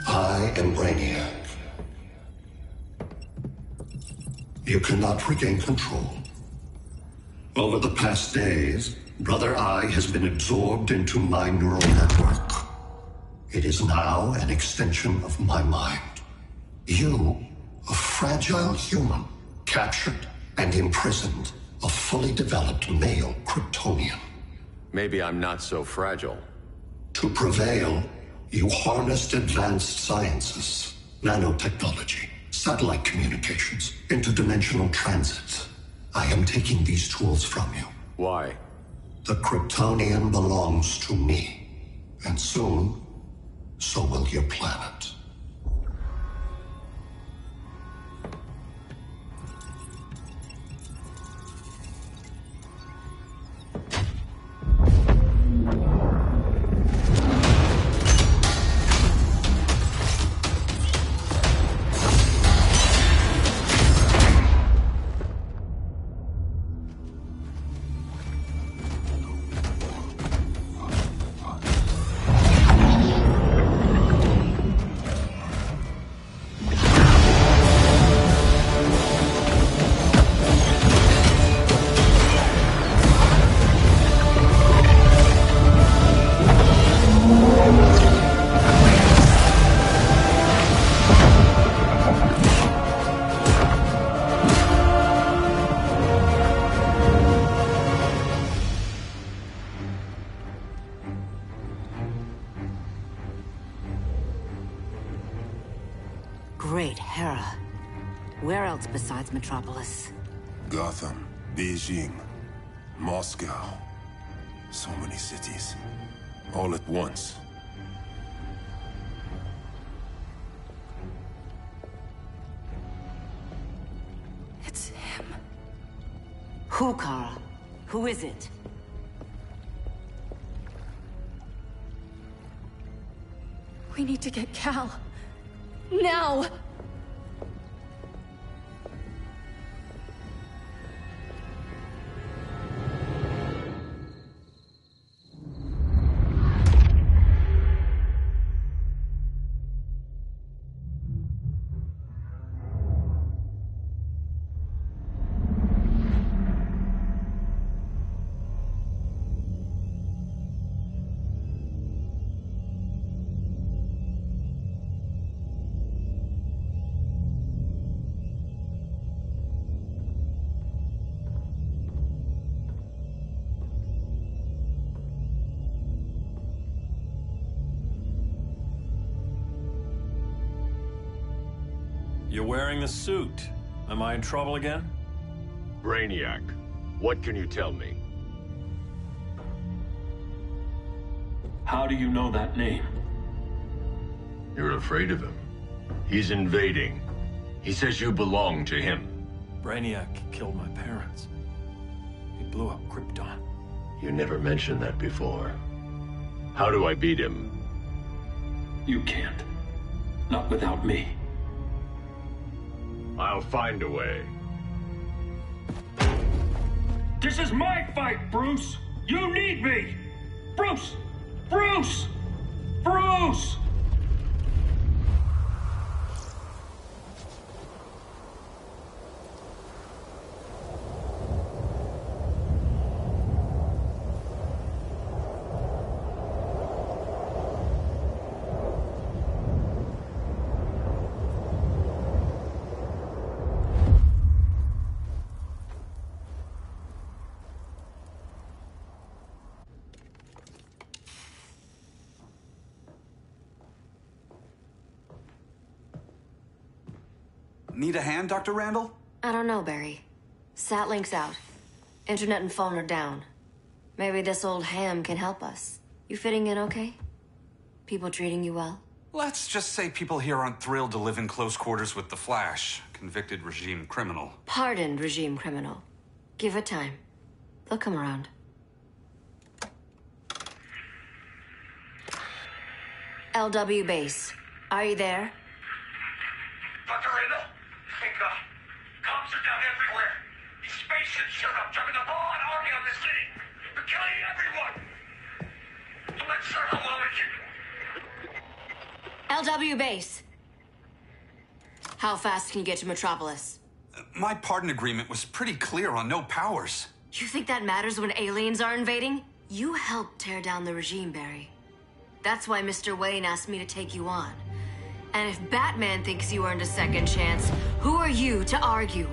I am Brainiac. You cannot regain control. Over the past days, Brother Eye has been absorbed into my neural network. It is now an extension of my mind. You, a fragile human, captured and imprisoned a fully developed male Kryptonian. Maybe I'm not so fragile. To prevail, you harnessed advanced sciences, nanotechnology, satellite communications, interdimensional transit. I am taking these tools from you. Why? The Kryptonian belongs to me. And soon, so will your planet. Great Hera. Where else besides Metropolis? Gotham, Beijing, Moscow. So many cities. All at once. It's him. Who, Kara? Who is it? We need to get Cal. Now! You're wearing the suit. Am I in trouble again? Brainiac, what can you tell me? How do you know that name? You're afraid of him. He's invading. He says you belong to him. Brainiac killed my parents. He blew up Krypton. You never mentioned that before. How do I beat him? You can't. Not without me. I'll find a way. This is my fight, Bruce! You need me! Bruce! Bruce! Bruce! Need a hand, Dr. Randall? I don't know, Barry. Satlink's out. Internet and phone are down. Maybe this old ham can help us. You fitting in okay? People treating you well? Let's just say people here aren't thrilled to live in close quarters with the Flash, convicted regime criminal. Pardoned regime criminal. Give it time. They'll come around. LW base. Are you there? Dr. Randall? Thank God. Cops are down everywhere. These spaceships showed up, dropping a broad army on the city. They're killing everyone. I'm not sure how long it can... LW base. How fast can you get to Metropolis? My pardon agreement was pretty clear on no powers. You think that matters when aliens are invading? You helped tear down the regime, Barry. That's why Mr. Wayne asked me to take you on. And if Batman thinks you earned a second chance, who are you to argue?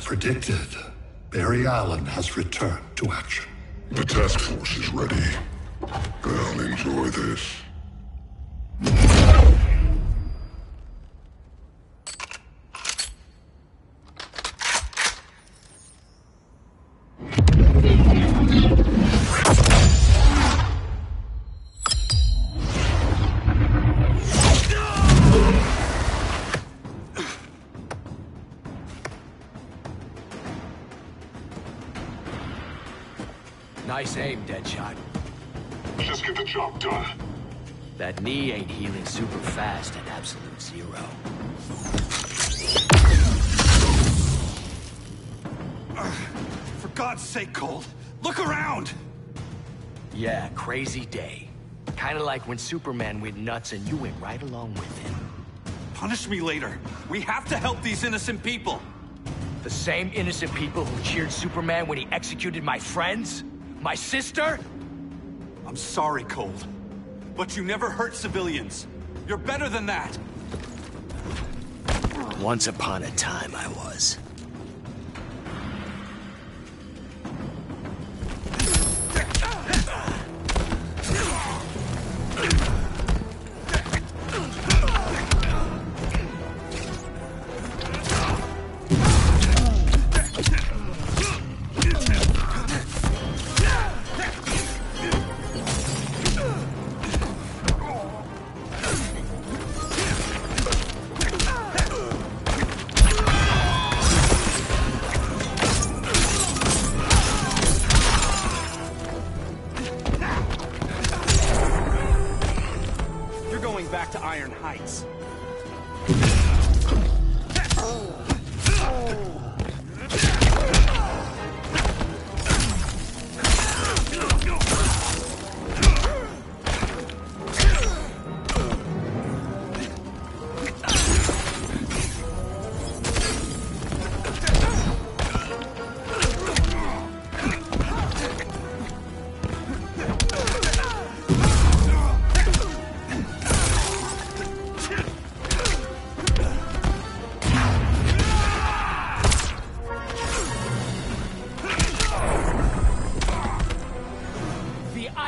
Predicted, Barry Allen has returned to action. The task force is ready. I'll enjoy this. Nice aim, Deadshot. Just get the job done. That knee ain't healing super fast at absolute zero. For God's sake, Cold, look around! Yeah, crazy day. Kinda like when Superman went nuts and you went right along with him. Punish me later. We have to help these innocent people. The same innocent people who cheered Superman when he executed my friends? My sister? I'm sorry, Cold. But you never hurt civilians. You're better than that. Once upon a time, I was.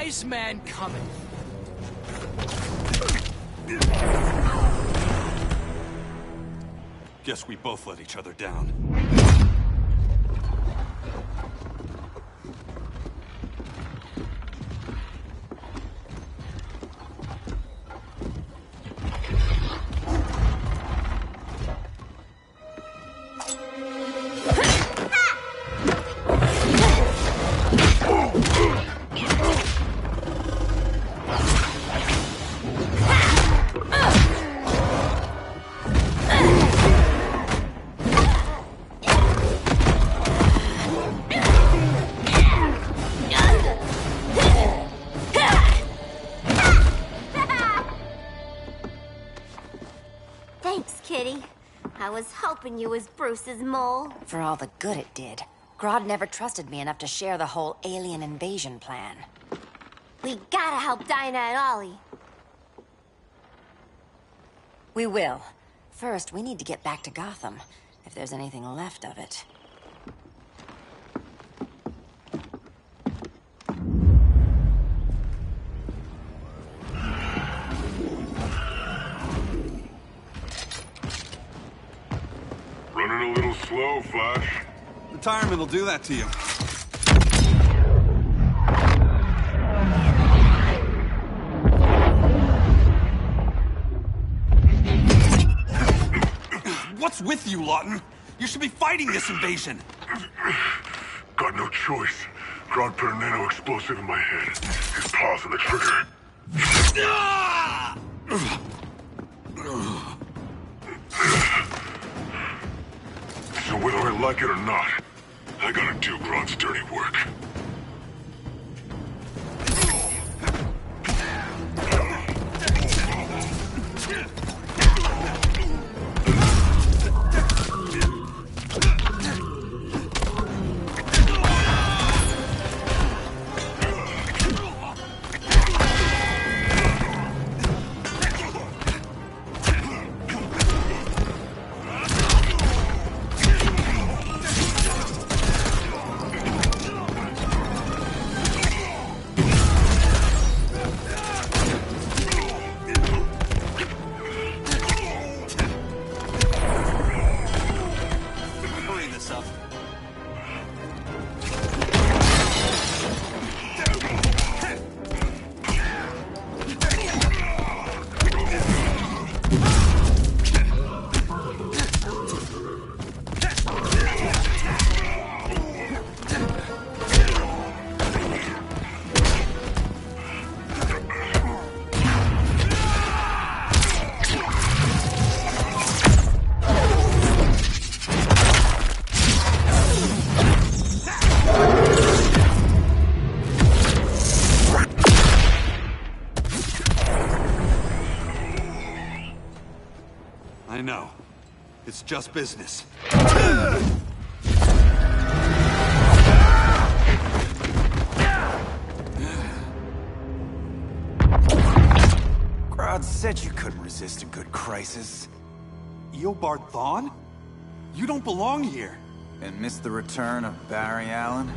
Iceman coming. Guess we both let each other down. Thanks, Kitty. I was hoping you was Bruce's mole. For all the good it did. Grodd never trusted me enough to share the whole alien invasion plan. We gotta help Dinah and Ollie. We will. First, we need to get back to Gotham, if there's anything left of it. Running a little slow, Flash. Retirement will do that to you. What's with you, Lawton? You should be fighting this invasion. Got no choice. Grodd put a nano-explosive in my head. His paw's on the trigger. So whether I like it or not, I gotta do Grodd's dirty work. I know. It's just business. Grodd said you couldn't resist a good crisis. Eobard Thawne? You don't belong here. And miss the return of Barry Allen?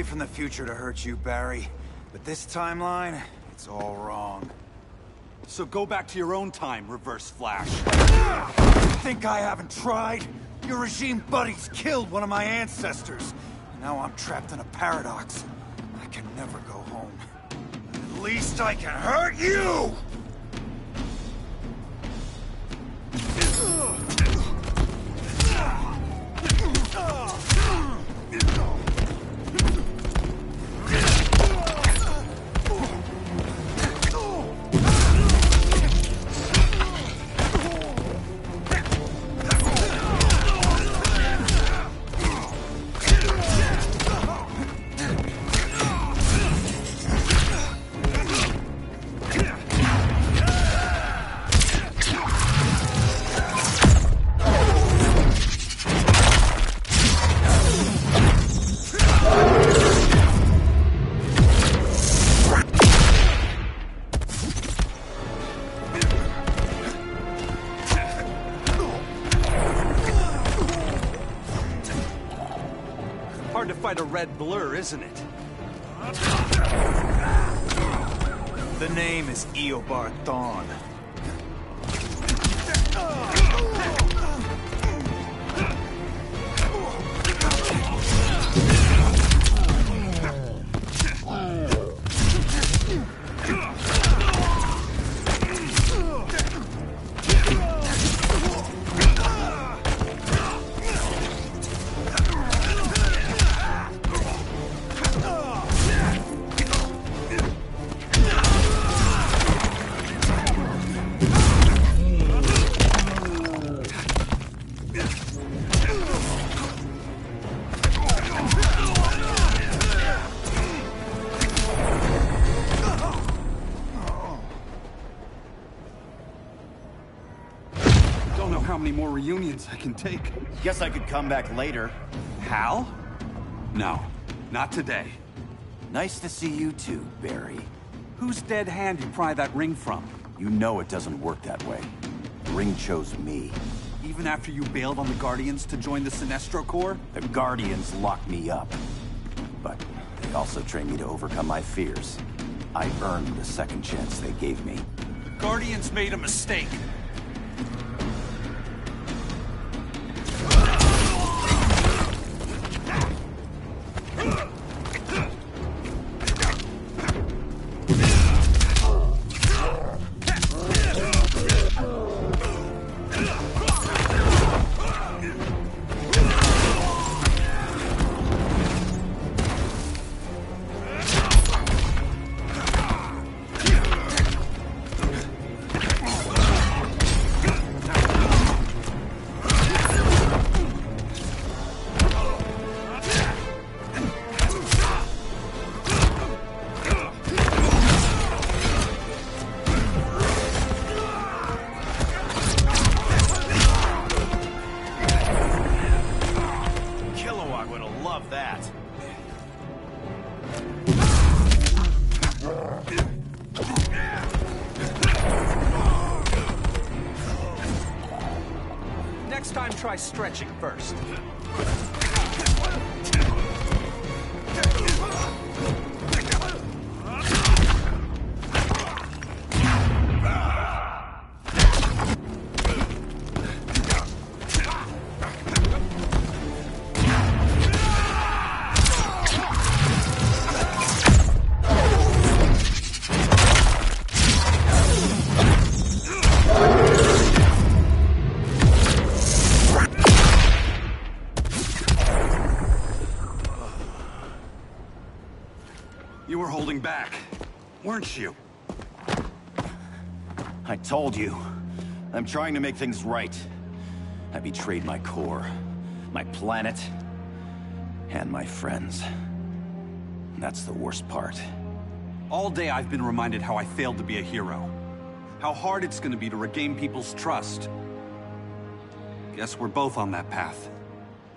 From the future to hurt you, Barry. But this timeline, it's all wrong. So go back to your own time, Reverse Flash. Think I haven't tried? Your regime buddies killed one of my ancestors. Now I'm trapped in a paradox. I can never go home. At least I can hurt you! Hard to fight a red blur, isn't it? The name is Eobard Thawne. Don't know how many more reunions I can take. Guess I could come back later. Hal? No, not today. Nice to see you too, Barry. Whose dead hand you pry that ring from? You know it doesn't work that way. The ring chose me. Even after you bailed on the Guardians to join the Sinestro Corps? The Guardians locked me up. But they also trained me to overcome my fears. I earned the second chance they gave me. The Guardians made a mistake. Next time, try stretching first. You were holding back, weren't you? I told you. I'm trying to make things right. I betrayed my core, my planet, and my friends. That's the worst part. All day I've been reminded how I failed to be a hero. How hard it's gonna be to regain people's trust. Guess we're both on that path.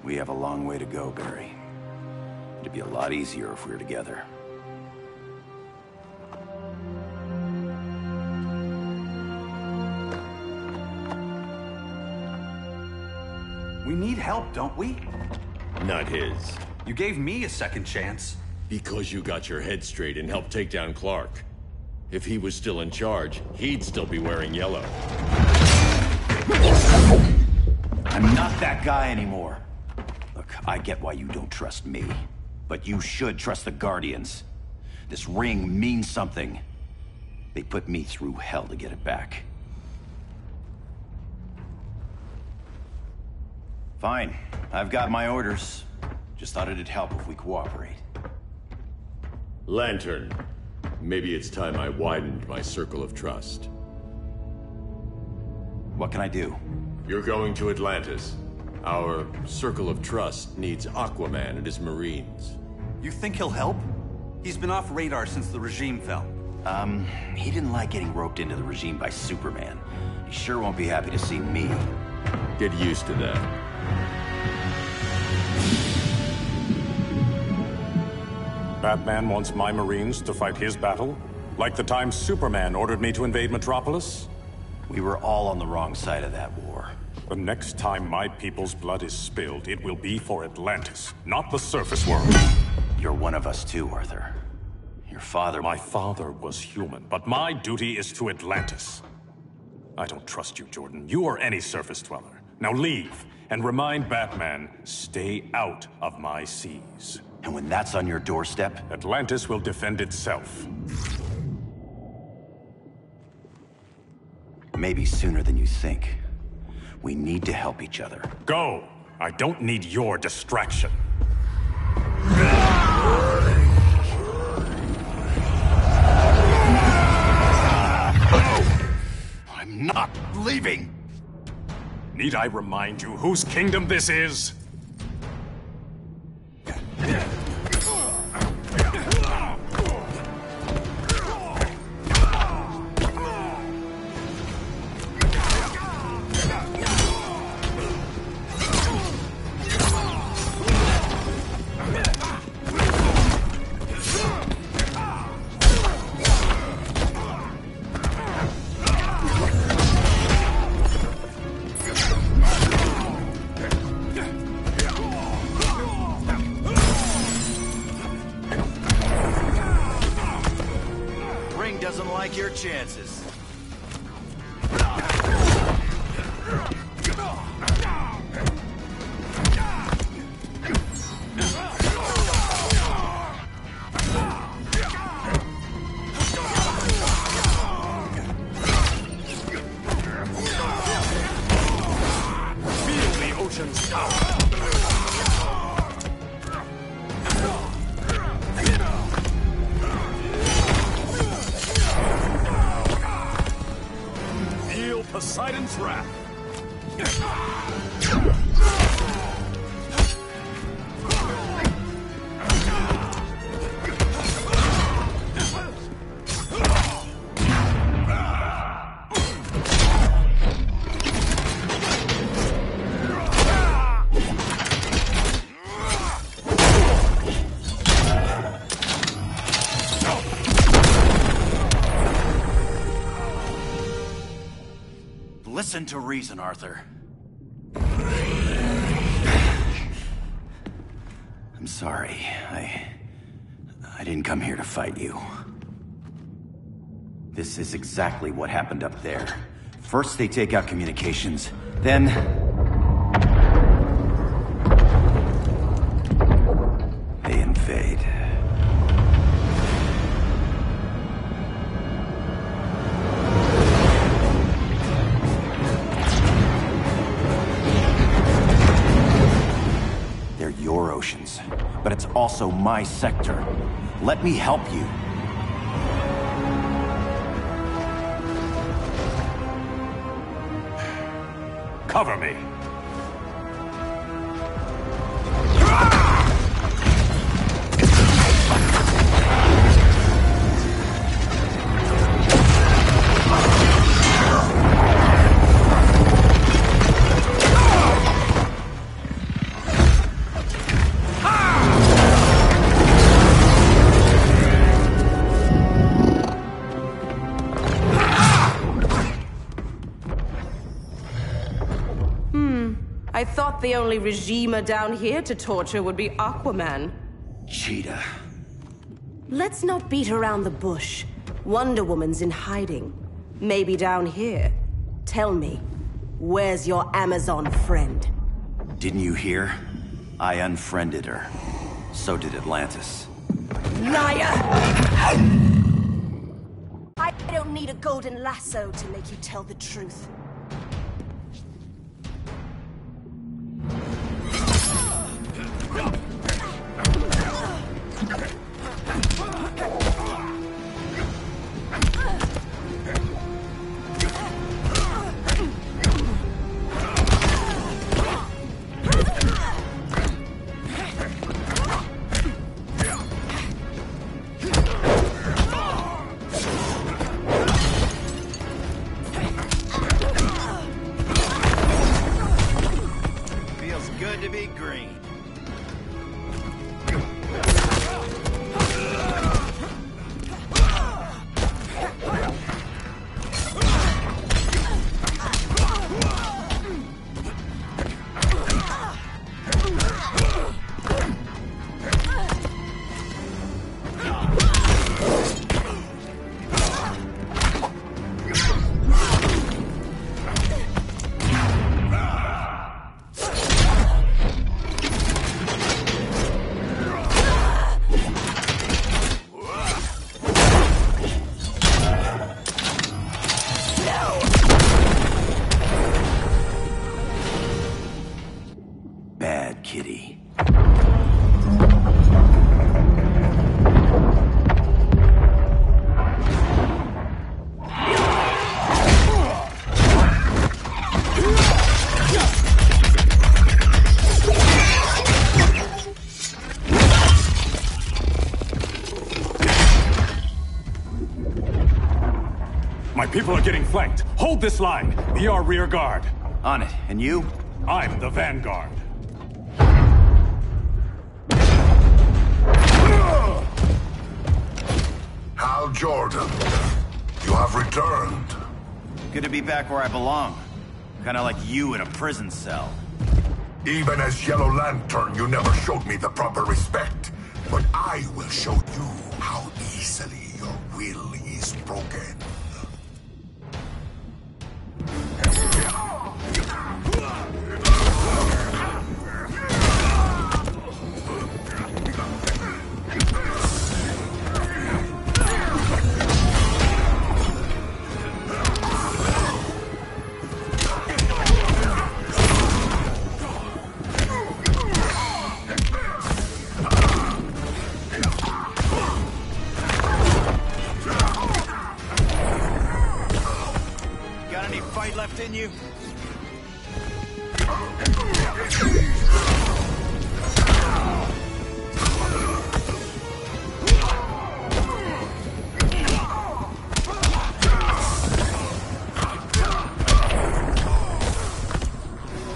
We have a long way to go, Barry. It'd be a lot easier if we were together. We need help, don't we? Not his. You gave me a second chance. Because you got your head straight and helped take down Clark. If he was still in charge, he'd still be wearing yellow. I'm not that guy anymore. Look, I get why you don't trust me. But you should trust the Guardians. This ring means something. They put me through hell to get it back. Fine. I've got my orders. Just thought it'd help if we cooperate. Lantern. Maybe it's time I widened my circle of trust. What can I do? You're going to Atlantis. Our circle of trust needs Aquaman and his Marines. You think he'll help? He's been off radar since the regime fell. He didn't like getting roped into the regime by Superman. He sure won't be happy to see me. Get used to that. Batman wants my Marines to fight his battle? Like the time Superman ordered me to invade Metropolis? We were all on the wrong side of that war. The next time my people's blood is spilled, it will be for Atlantis, not the surface world. You're one of us too, Arthur. Your father... My father was human, but my duty is to Atlantis. I don't trust you, Jordan. You or any surface dweller. Now leave, and remind Batman, stay out of my seas. And when that's on your doorstep? Atlantis will defend itself. Maybe sooner than you think. We need to help each other. Go! I don't need your distraction. I'm not leaving! Need I remind you whose kingdom this is? Doesn't like your chances. Feel the ocean's power. Poseidon's wrath. Listen to reason, Arthur. I'm sorry. I didn't come here to fight you. This is exactly what happened up there. First they take out communications, then... they invade. Your oceans, but it's also my sector. Let me help you. Cover me. I thought the only regimer down here to torture would be Aquaman. Cheetah. Let's not beat around the bush. Wonder Woman's in hiding. Maybe down here. Tell me, where's your Amazon friend? Didn't you hear? I unfriended her. So did Atlantis. Liar! I don't need a golden lasso to make you tell the truth. Good to be green. Bad kitty. My people are getting flanked. Hold this line. Be our rear guard. On it. And you? I'm the vanguard. Hal Jordan, you have returned. Good to be back where I belong. Kinda like you in a prison cell. Even as Yellow Lantern, you never showed me the proper respect. But I will show you how easily your will is broken. Left in you?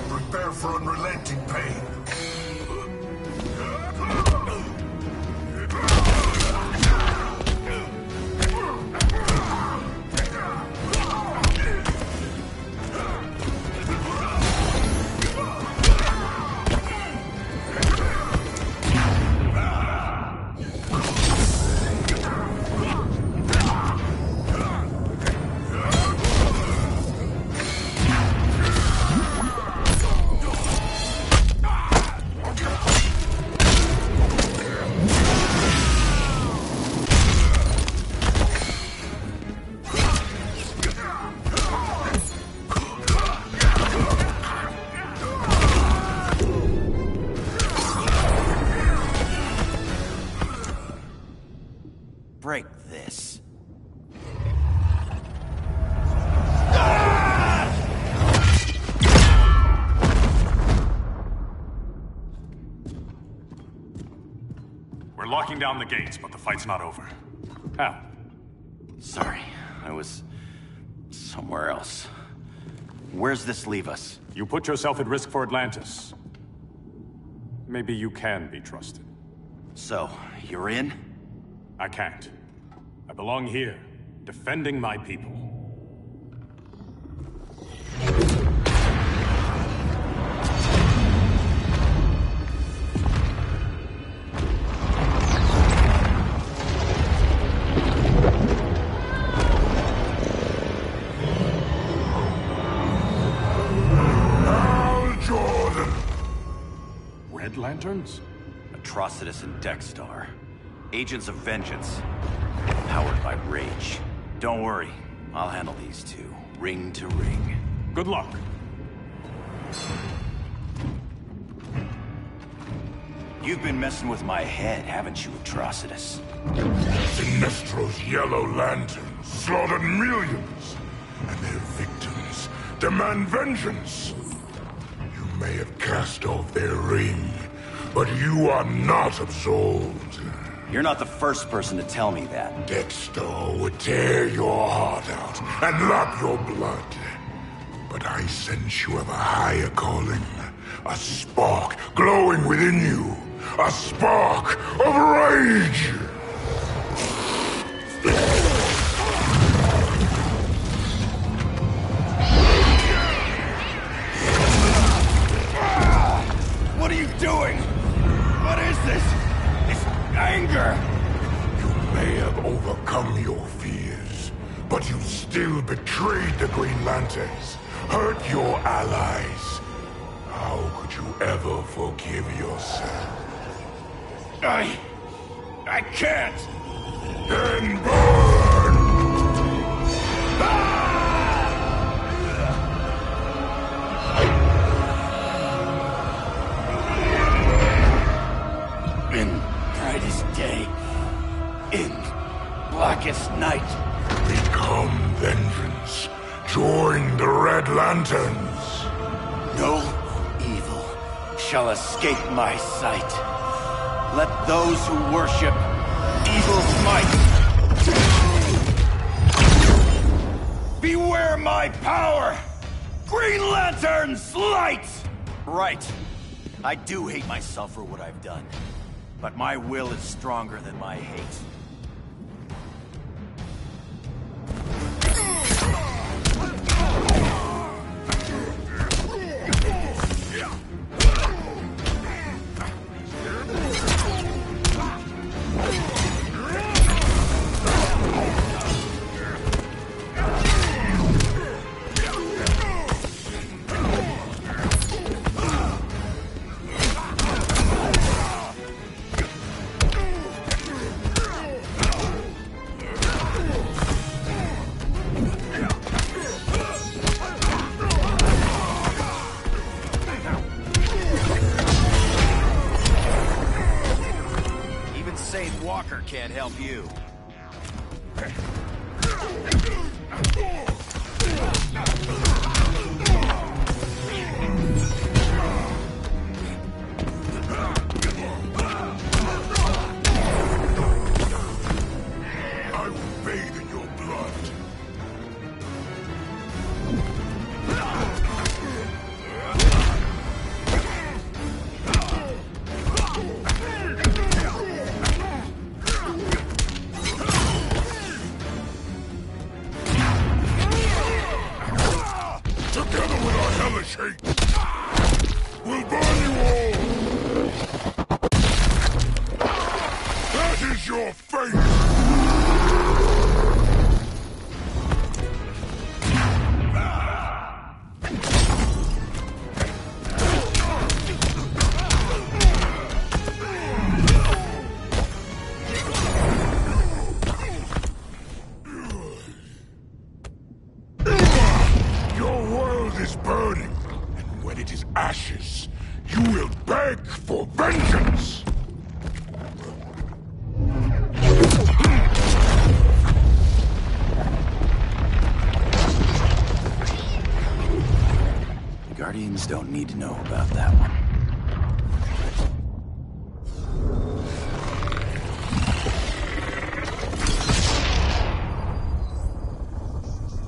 Prepare for unrelenting pain. Break this. We're locking down the gates, but the fight's not over. Hal. Sorry, I was somewhere else. Where's this leave us? You put yourself at risk for Atlantis. Maybe you can be trusted. So, you're in? I can't. I belong here, defending my people. lanterns? Atrocitus and Dexstar. Agents of Vengeance. Powered by rage. Don't worry, I'll handle these two, ring to ring. Good luck. You've been messing with my head, haven't you, Atrocitus? Sinestro's yellow lanterns slaughtered millions, and their victims demand vengeance. You may have cast off their ring, but you are not absolved. You're not the first person to tell me that. Dexter would tear your heart out and lap your blood. But I sense you have a higher calling. A spark glowing within you. A spark of rage! What are you doing? What is this? It's anger! You may have overcome your fears, but you still betrayed the Green Lanterns, hurt your allies. How could you ever forgive yourself? I can't! Then burn! In brightest day, in blackest night. Become vengeance. Join the Red Lanterns. No evil shall escape my sight. Let those who worship evil's might beware my power! Green Lantern's light! Right. I do hate myself for what I've done. But my will is stronger than my hate. Can't help you. I will bathe in your blood. We'll burn you all! That is your fate! Your world is burning. When it is ashes, you will beg for vengeance! The Guardians don't need to know about that one.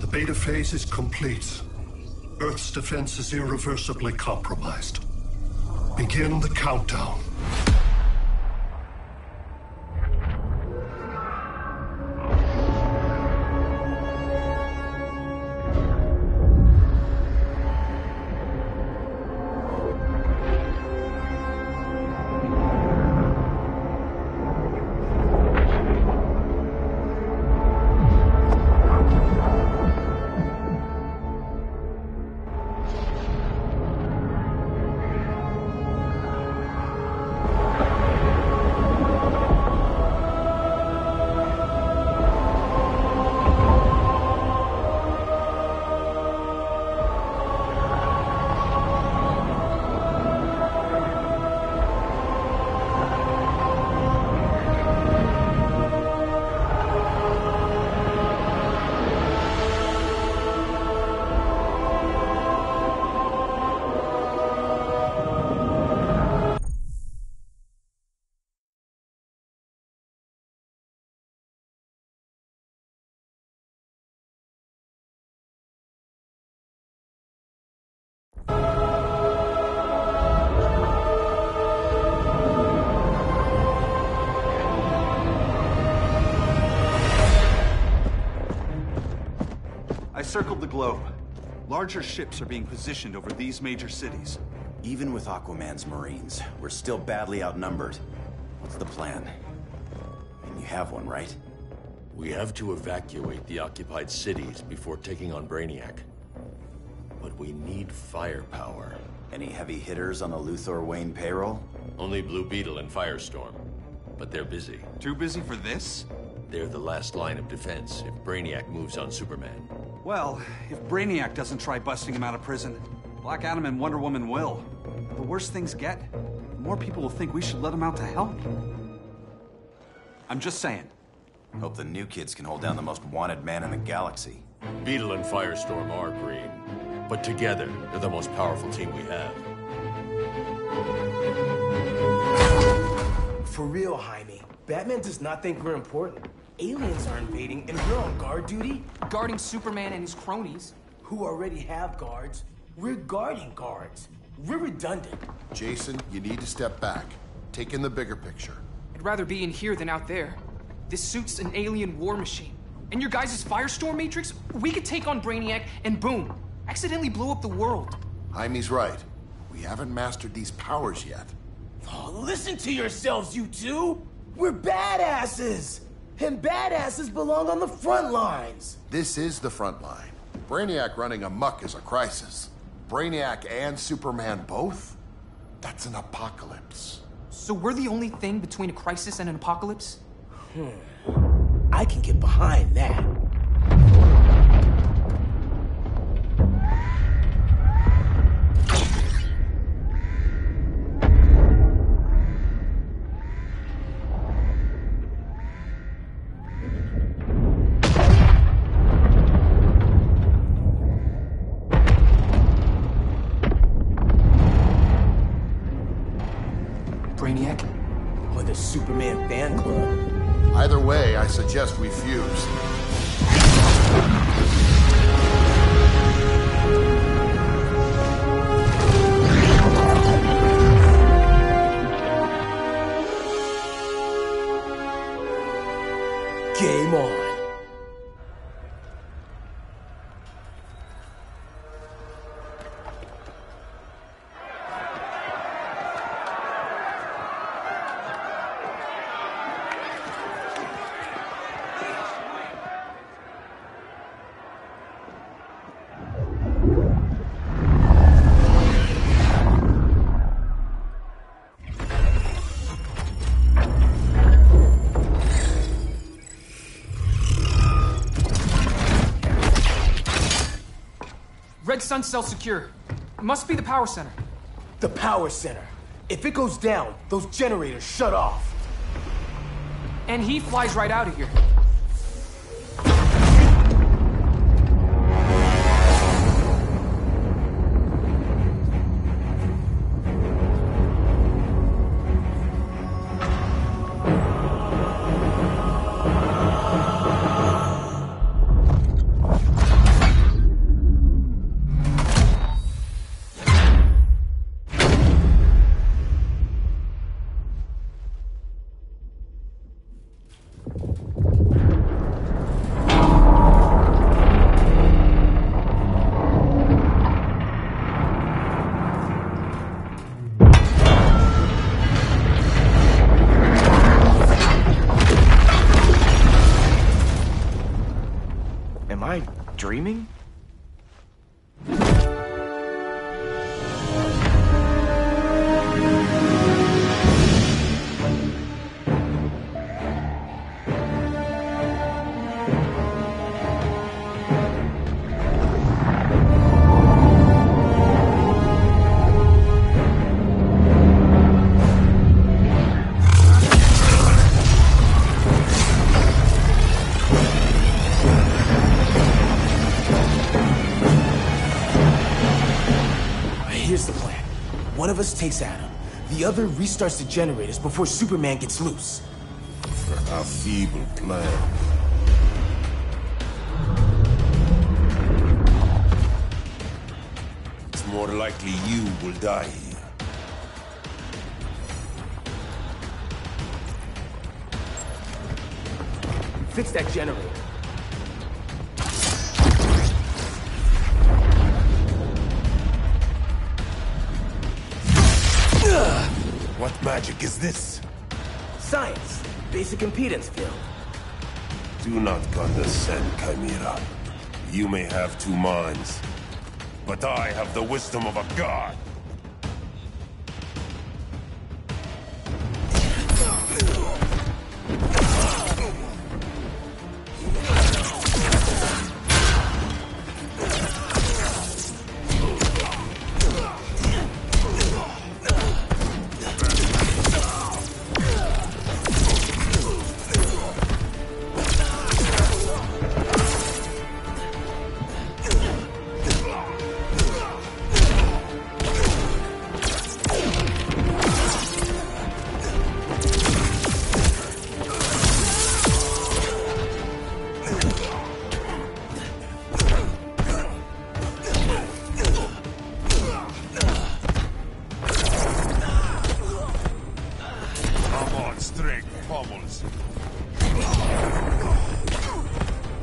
The beta phase is complete. Earth's defense is irreversibly compromised. Begin the countdown. circled the globe. Larger ships are being positioned over these major cities. Even with Aquaman's Marines, we're still badly outnumbered. What's the plan? And you have one, right? We have to evacuate the occupied cities before taking on Brainiac. But we need firepower. Any heavy hitters on the Luthor Wayne payroll? Only Blue Beetle and Firestorm. But they're busy. Too busy for this? They're the last line of defense if Brainiac moves on Superman. Well, if Brainiac doesn't try busting him out of prison, Black Adam and Wonder Woman will. The worse things get, the more people will think we should let him out to help. I'm just saying. Hope the new kids can hold down the most wanted man in the galaxy. Beetle and Firestorm are green, but together, they're the most powerful team we have. For real, Jaime, Batman does not think we're important. Aliens are invading, and we're on guard duty? Guarding Superman and his cronies. Who already have guards. We're guarding guards. We're redundant. Jason, you need to step back. Take in the bigger picture. I'd rather be in here than out there. This suit's an alien war machine. And your guys' Firestorm Matrix, we could take on Brainiac and boom, accidentally blow up the world. Jaime's right. We haven't mastered these powers yet. Oh, listen to yourselves, you two! We're badasses! And badasses belong on the front lines! This is the front line. Brainiac running amok is a crisis. Brainiac and Superman both? That's an apocalypse. So we're the only thing between a crisis and an apocalypse? I can get behind that. Brainiac? Or the Superman fan club? Either way, I suggest we fuse. Game on. Red Sun cell secure. It must be the power center. The power center. If it goes down, those generators shut off. And he flies right out of here. Am I dreaming? Here's the plan. One of us takes Adam. The other restarts the generators before Superman gets loose. A feeble plan. It's more likely you will die here. Fix that generator. is this? Science. Basic impedance field. Do not condescend, Chimera. You may have two minds, but I have the wisdom of a god.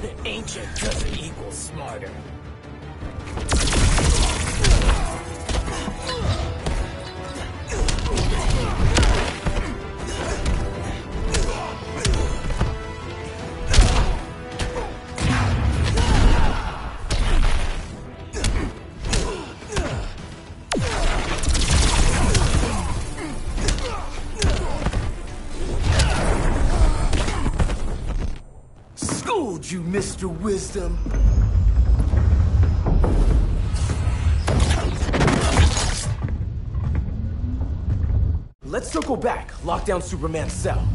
The ancient doesn't equal smarter. Schooled you, Mr. Wisdom. Let's circle back. Lock down Superman's cell.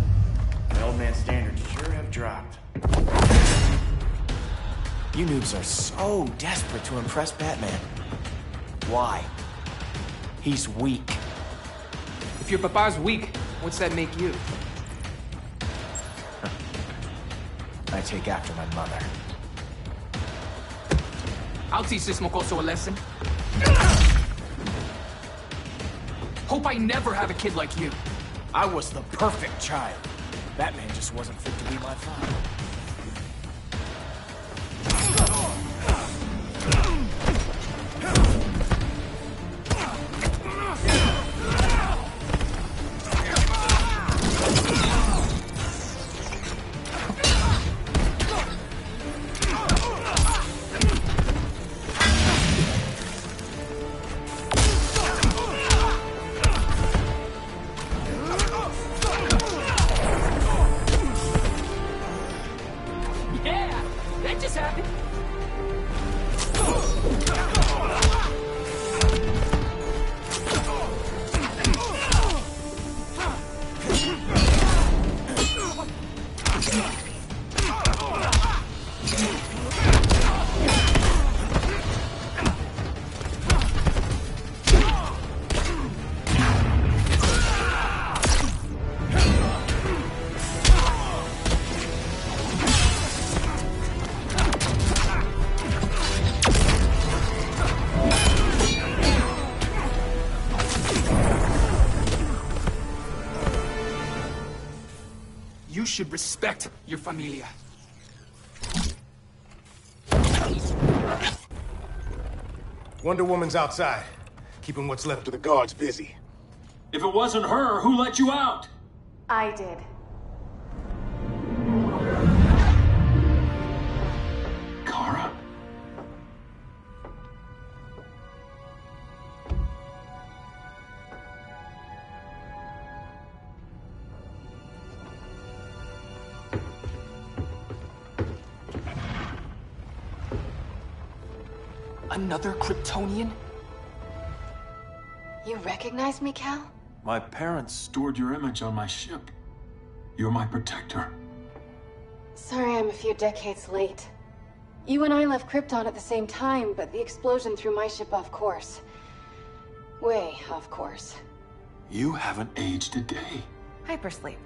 The old man's standards sure have dropped. You noobs are so desperate to impress Batman. Why? He's weak. If your papa's weak, what's that make you? I take after my mother. I'll teach this mocoso a lesson. Hope I never have a kid like you. I was the perfect child. Batman just wasn't fit to be my father. That just happened. You should respect your familia. Wonder Woman's outside, keeping what's left of the guards busy. If it wasn't her, who let you out? I did. Kara? Another Kryptonian? You recognize me, Cal? My parents stored your image on my ship. You're my protector. Sorry I'm a few decades late. You and I left Krypton at the same time, but the explosion threw my ship off course. Way off course. You haven't aged a day. Hypersleep.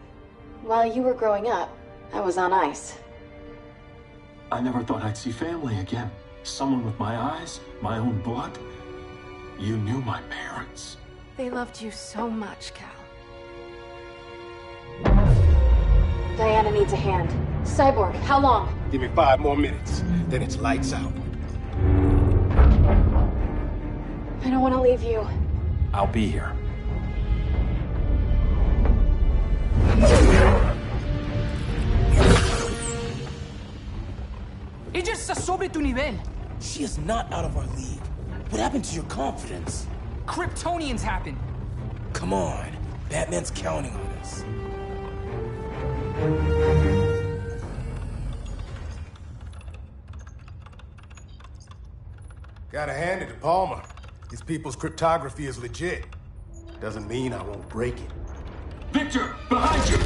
While you were growing up, I was on ice. I never thought I'd see family again. Someone with my eyes, my own blood. You knew my parents. They loved you so much, Cal. Diana needs a hand. Cyborg, how long? Give me 5 more minutes, then it's lights out. I don't want to leave you. I'll be here. Ella está sobre tu nivel. She is not out of our league. What happened to your confidence? Kryptonians happen. Come on. Batman's counting on us. Gotta hand it to Palmer. These people's cryptography is legit. Doesn't mean I won't break it. Victor, behind you!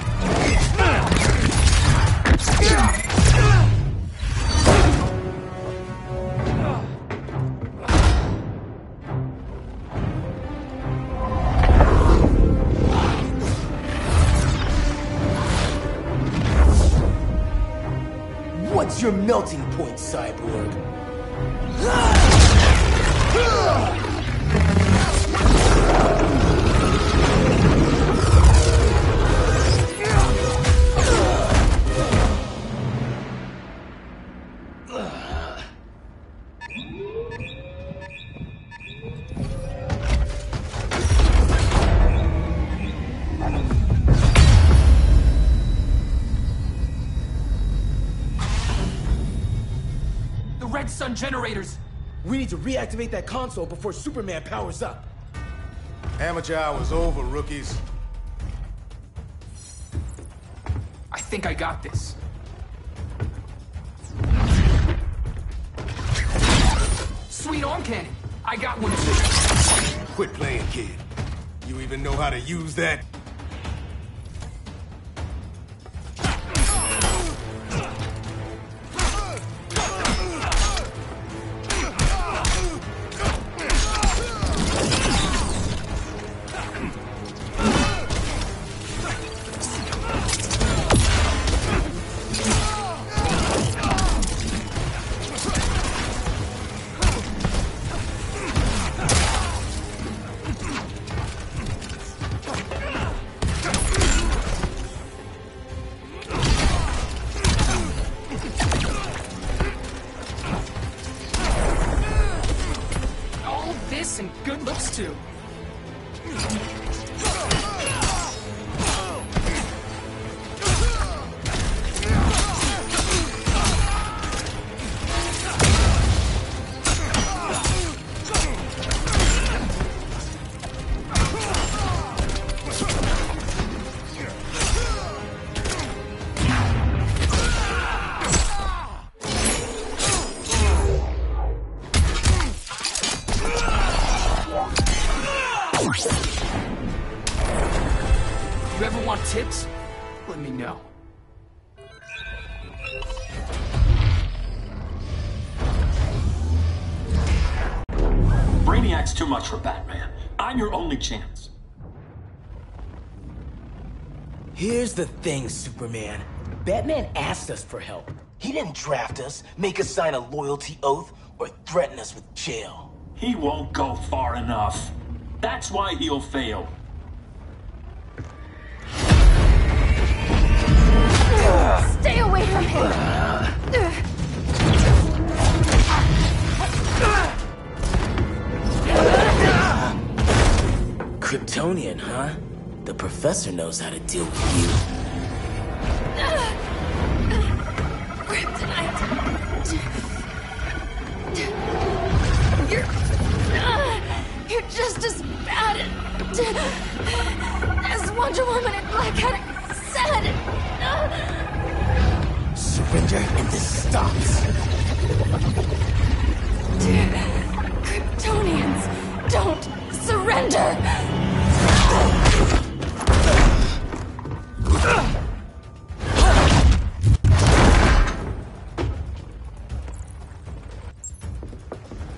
What's your melting point, Cyborg? Red Sun generators! We need to reactivate that console before Superman powers up. Amateur hour's over, rookies. I think I got this. Sweet arm cannon! I got one too. Quit playing, kid. You even know how to use that? And good looks too. You ever want tips? Let me know. Brainiac's too much for Batman. I'm your only chance. Here's the thing, Superman. Batman asked us for help. He didn't draft us, make us sign a loyalty oath, or threaten us with jail. He won't go far enough. That's why he'll fail. Stay away from him! Kryptonian, huh? The professor knows how to deal with you. Kryptonite! You're just as bad as Wonder Woman and Black Adam said! Surrender and this stops. Kryptonians don't surrender!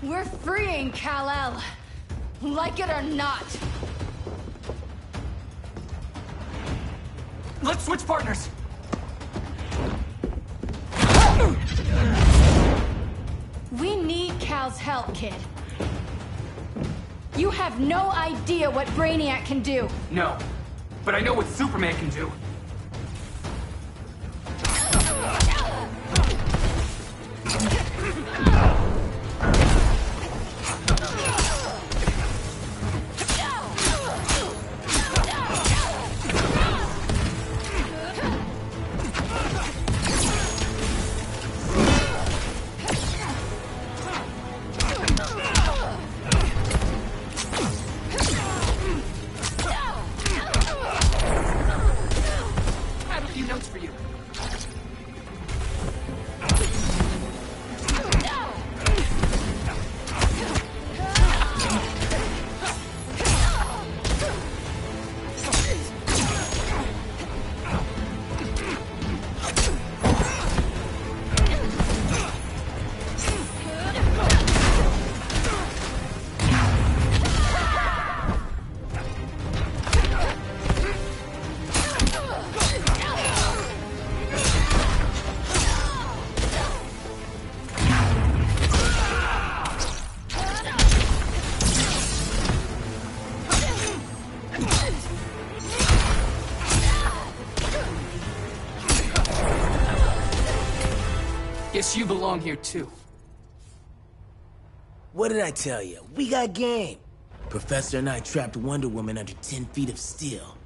We're freeing Kal-El. Like it or not. Let's switch partners. We need Cal's help, kid. You have no idea what Brainiac can do. No, but I know what Superman can do. you belong here too. What did I tell you? We got game. Professor and I trapped Wonder Woman under 10 feet of steel.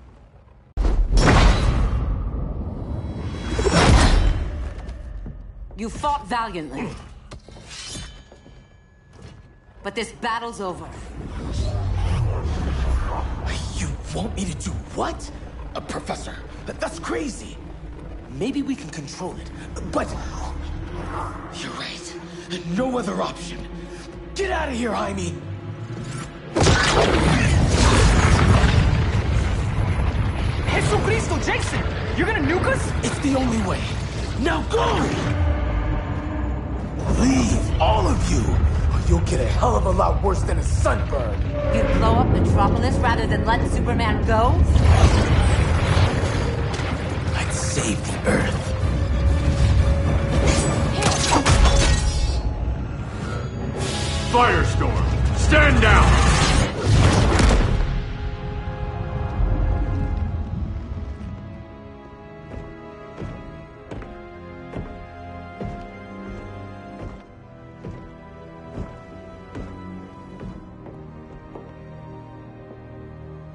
You fought valiantly. But this battle's over. You want me to do what? Professor, that's crazy. Maybe we can control it, but... You're right. No other option. Get out of here, Jaime! Jesucristo, Jason! You're gonna nuke us? It's the only way. Now go! Leave, all of you, or you'll get a hell of a lot worse than a sunburn. You'd blow up Metropolis rather than let Superman go? I'd save the Earth. Firestorm, stand down!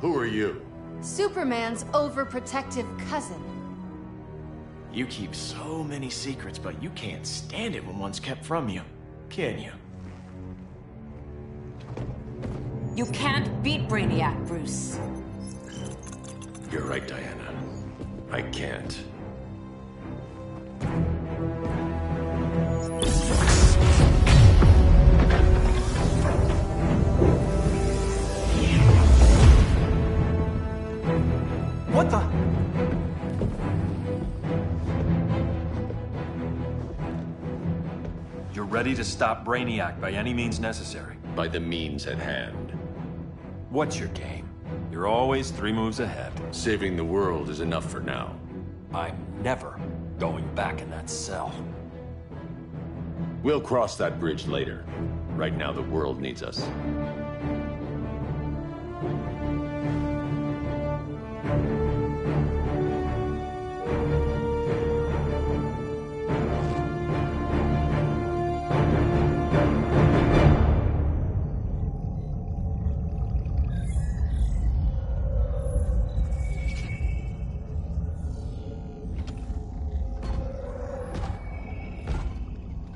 Who are you? Superman's overprotective cousin. You keep so many secrets, but you can't stand it when one's kept from you, can you? You can't beat Brainiac, Bruce. You're right, Diana. I can't. What the? You're ready to stop Brainiac by any means necessary. By the means at hand. What's your game? You're always 3 moves ahead. Saving the world is enough for now. I'm never going back in that cell. We'll cross that bridge later. Right now, the world needs us.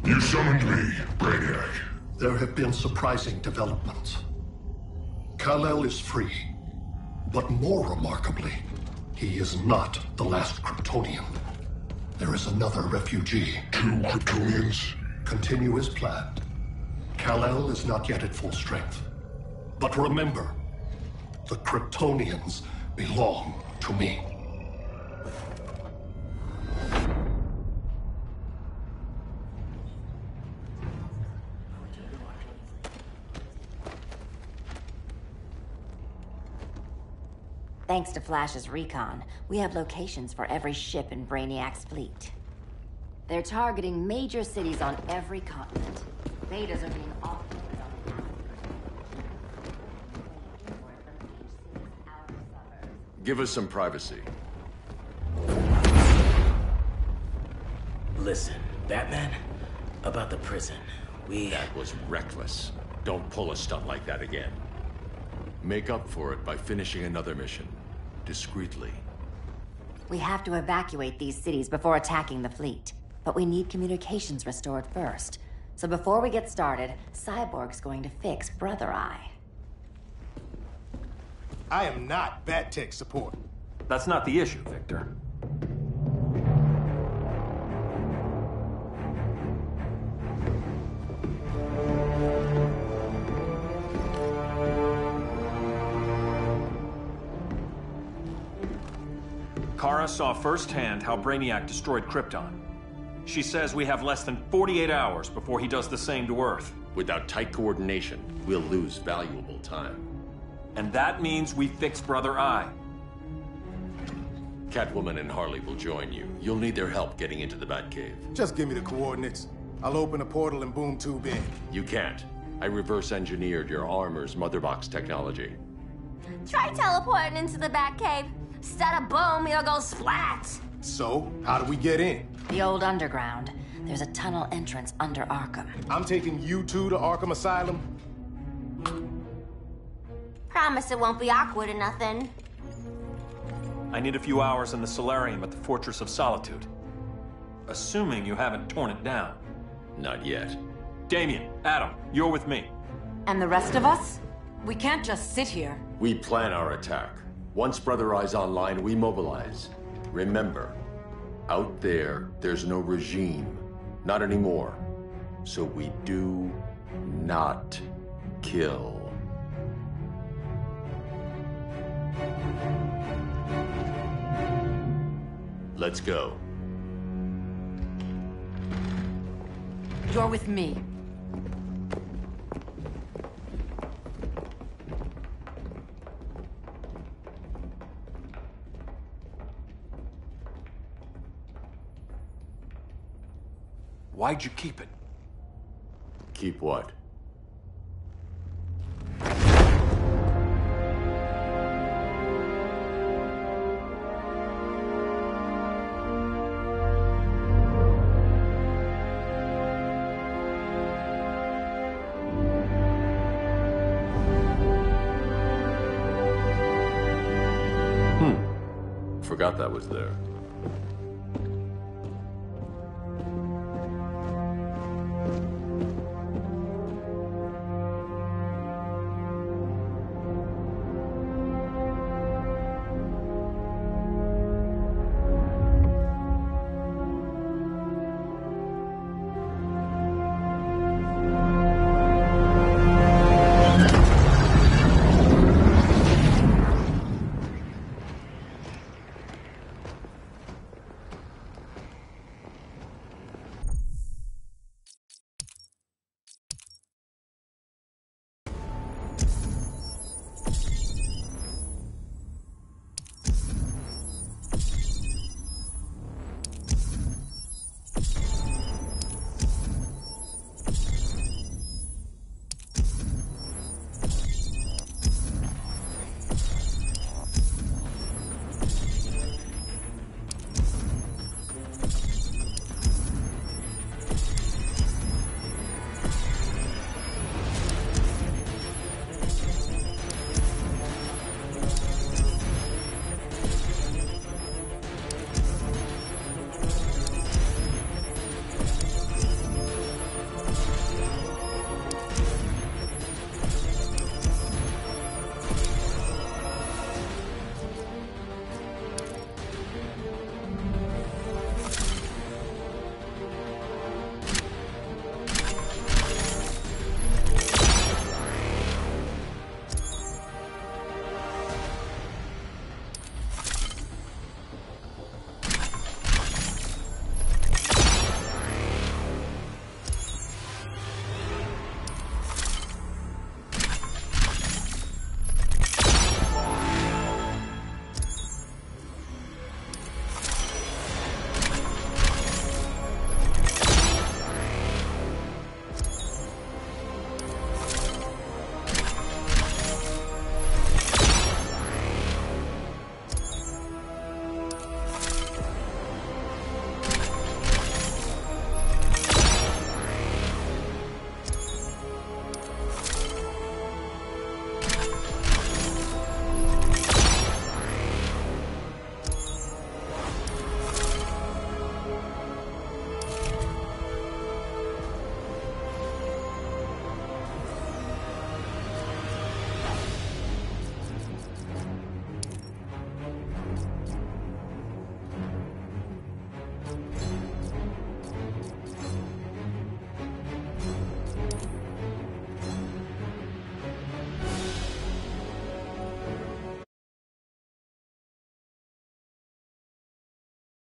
You summoned me, Brainiac. There have been surprising developments. Kal-El is free, but more remarkably, he is not the last Kryptonian. There is another refugee. 2 Kryptonians? Continue as planned. Kal-El is not yet at full strength. But remember, the Kryptonians belong to me. Thanks to Flash's recon, we have locations for every ship in Brainiac's fleet. They're targeting major cities on every continent. Betas are being offloaded on the Give us some privacy. Listen, Batman, about the prison, That was reckless. Don't pull a stunt like that again. Make up for it by finishing another mission. Discreetly. We have to evacuate these cities before attacking the fleet. But we need communications restored first. So before we get started, Cyborg's going to fix Brother Eye. I am not Bat Tech support. That's not the issue, Victor. Kara saw firsthand how Brainiac destroyed Krypton. She says we have less than 48 hours before he does the same to Earth. Without tight coordination, we'll lose valuable time. And that means we fix Brother Eye. Catwoman and Harley will join you. You'll need their help getting into the Batcave. Just give me the coordinates. I'll open a portal and boom tube in. You can't. I reverse engineered your armor's motherbox technology. Try teleporting into the Batcave. Instead of boom, you'll go splat. So, how do we get in? The old underground. There's a tunnel entrance under Arkham. I'm taking you two to Arkham Asylum. Promise it won't be awkward or nothing. I need a few hours in the solarium at the Fortress of Solitude. Assuming you haven't torn it down. Not yet. Damien, Adam, you're with me. And the rest of us? We can't just sit here. We plan our attack. Once Brother Eye's online, we mobilize. Remember, out there, there's no regime. Not anymore. So we do not kill. Let's go. You're with me. Why'd you keep it? Keep what? Forgot that was there.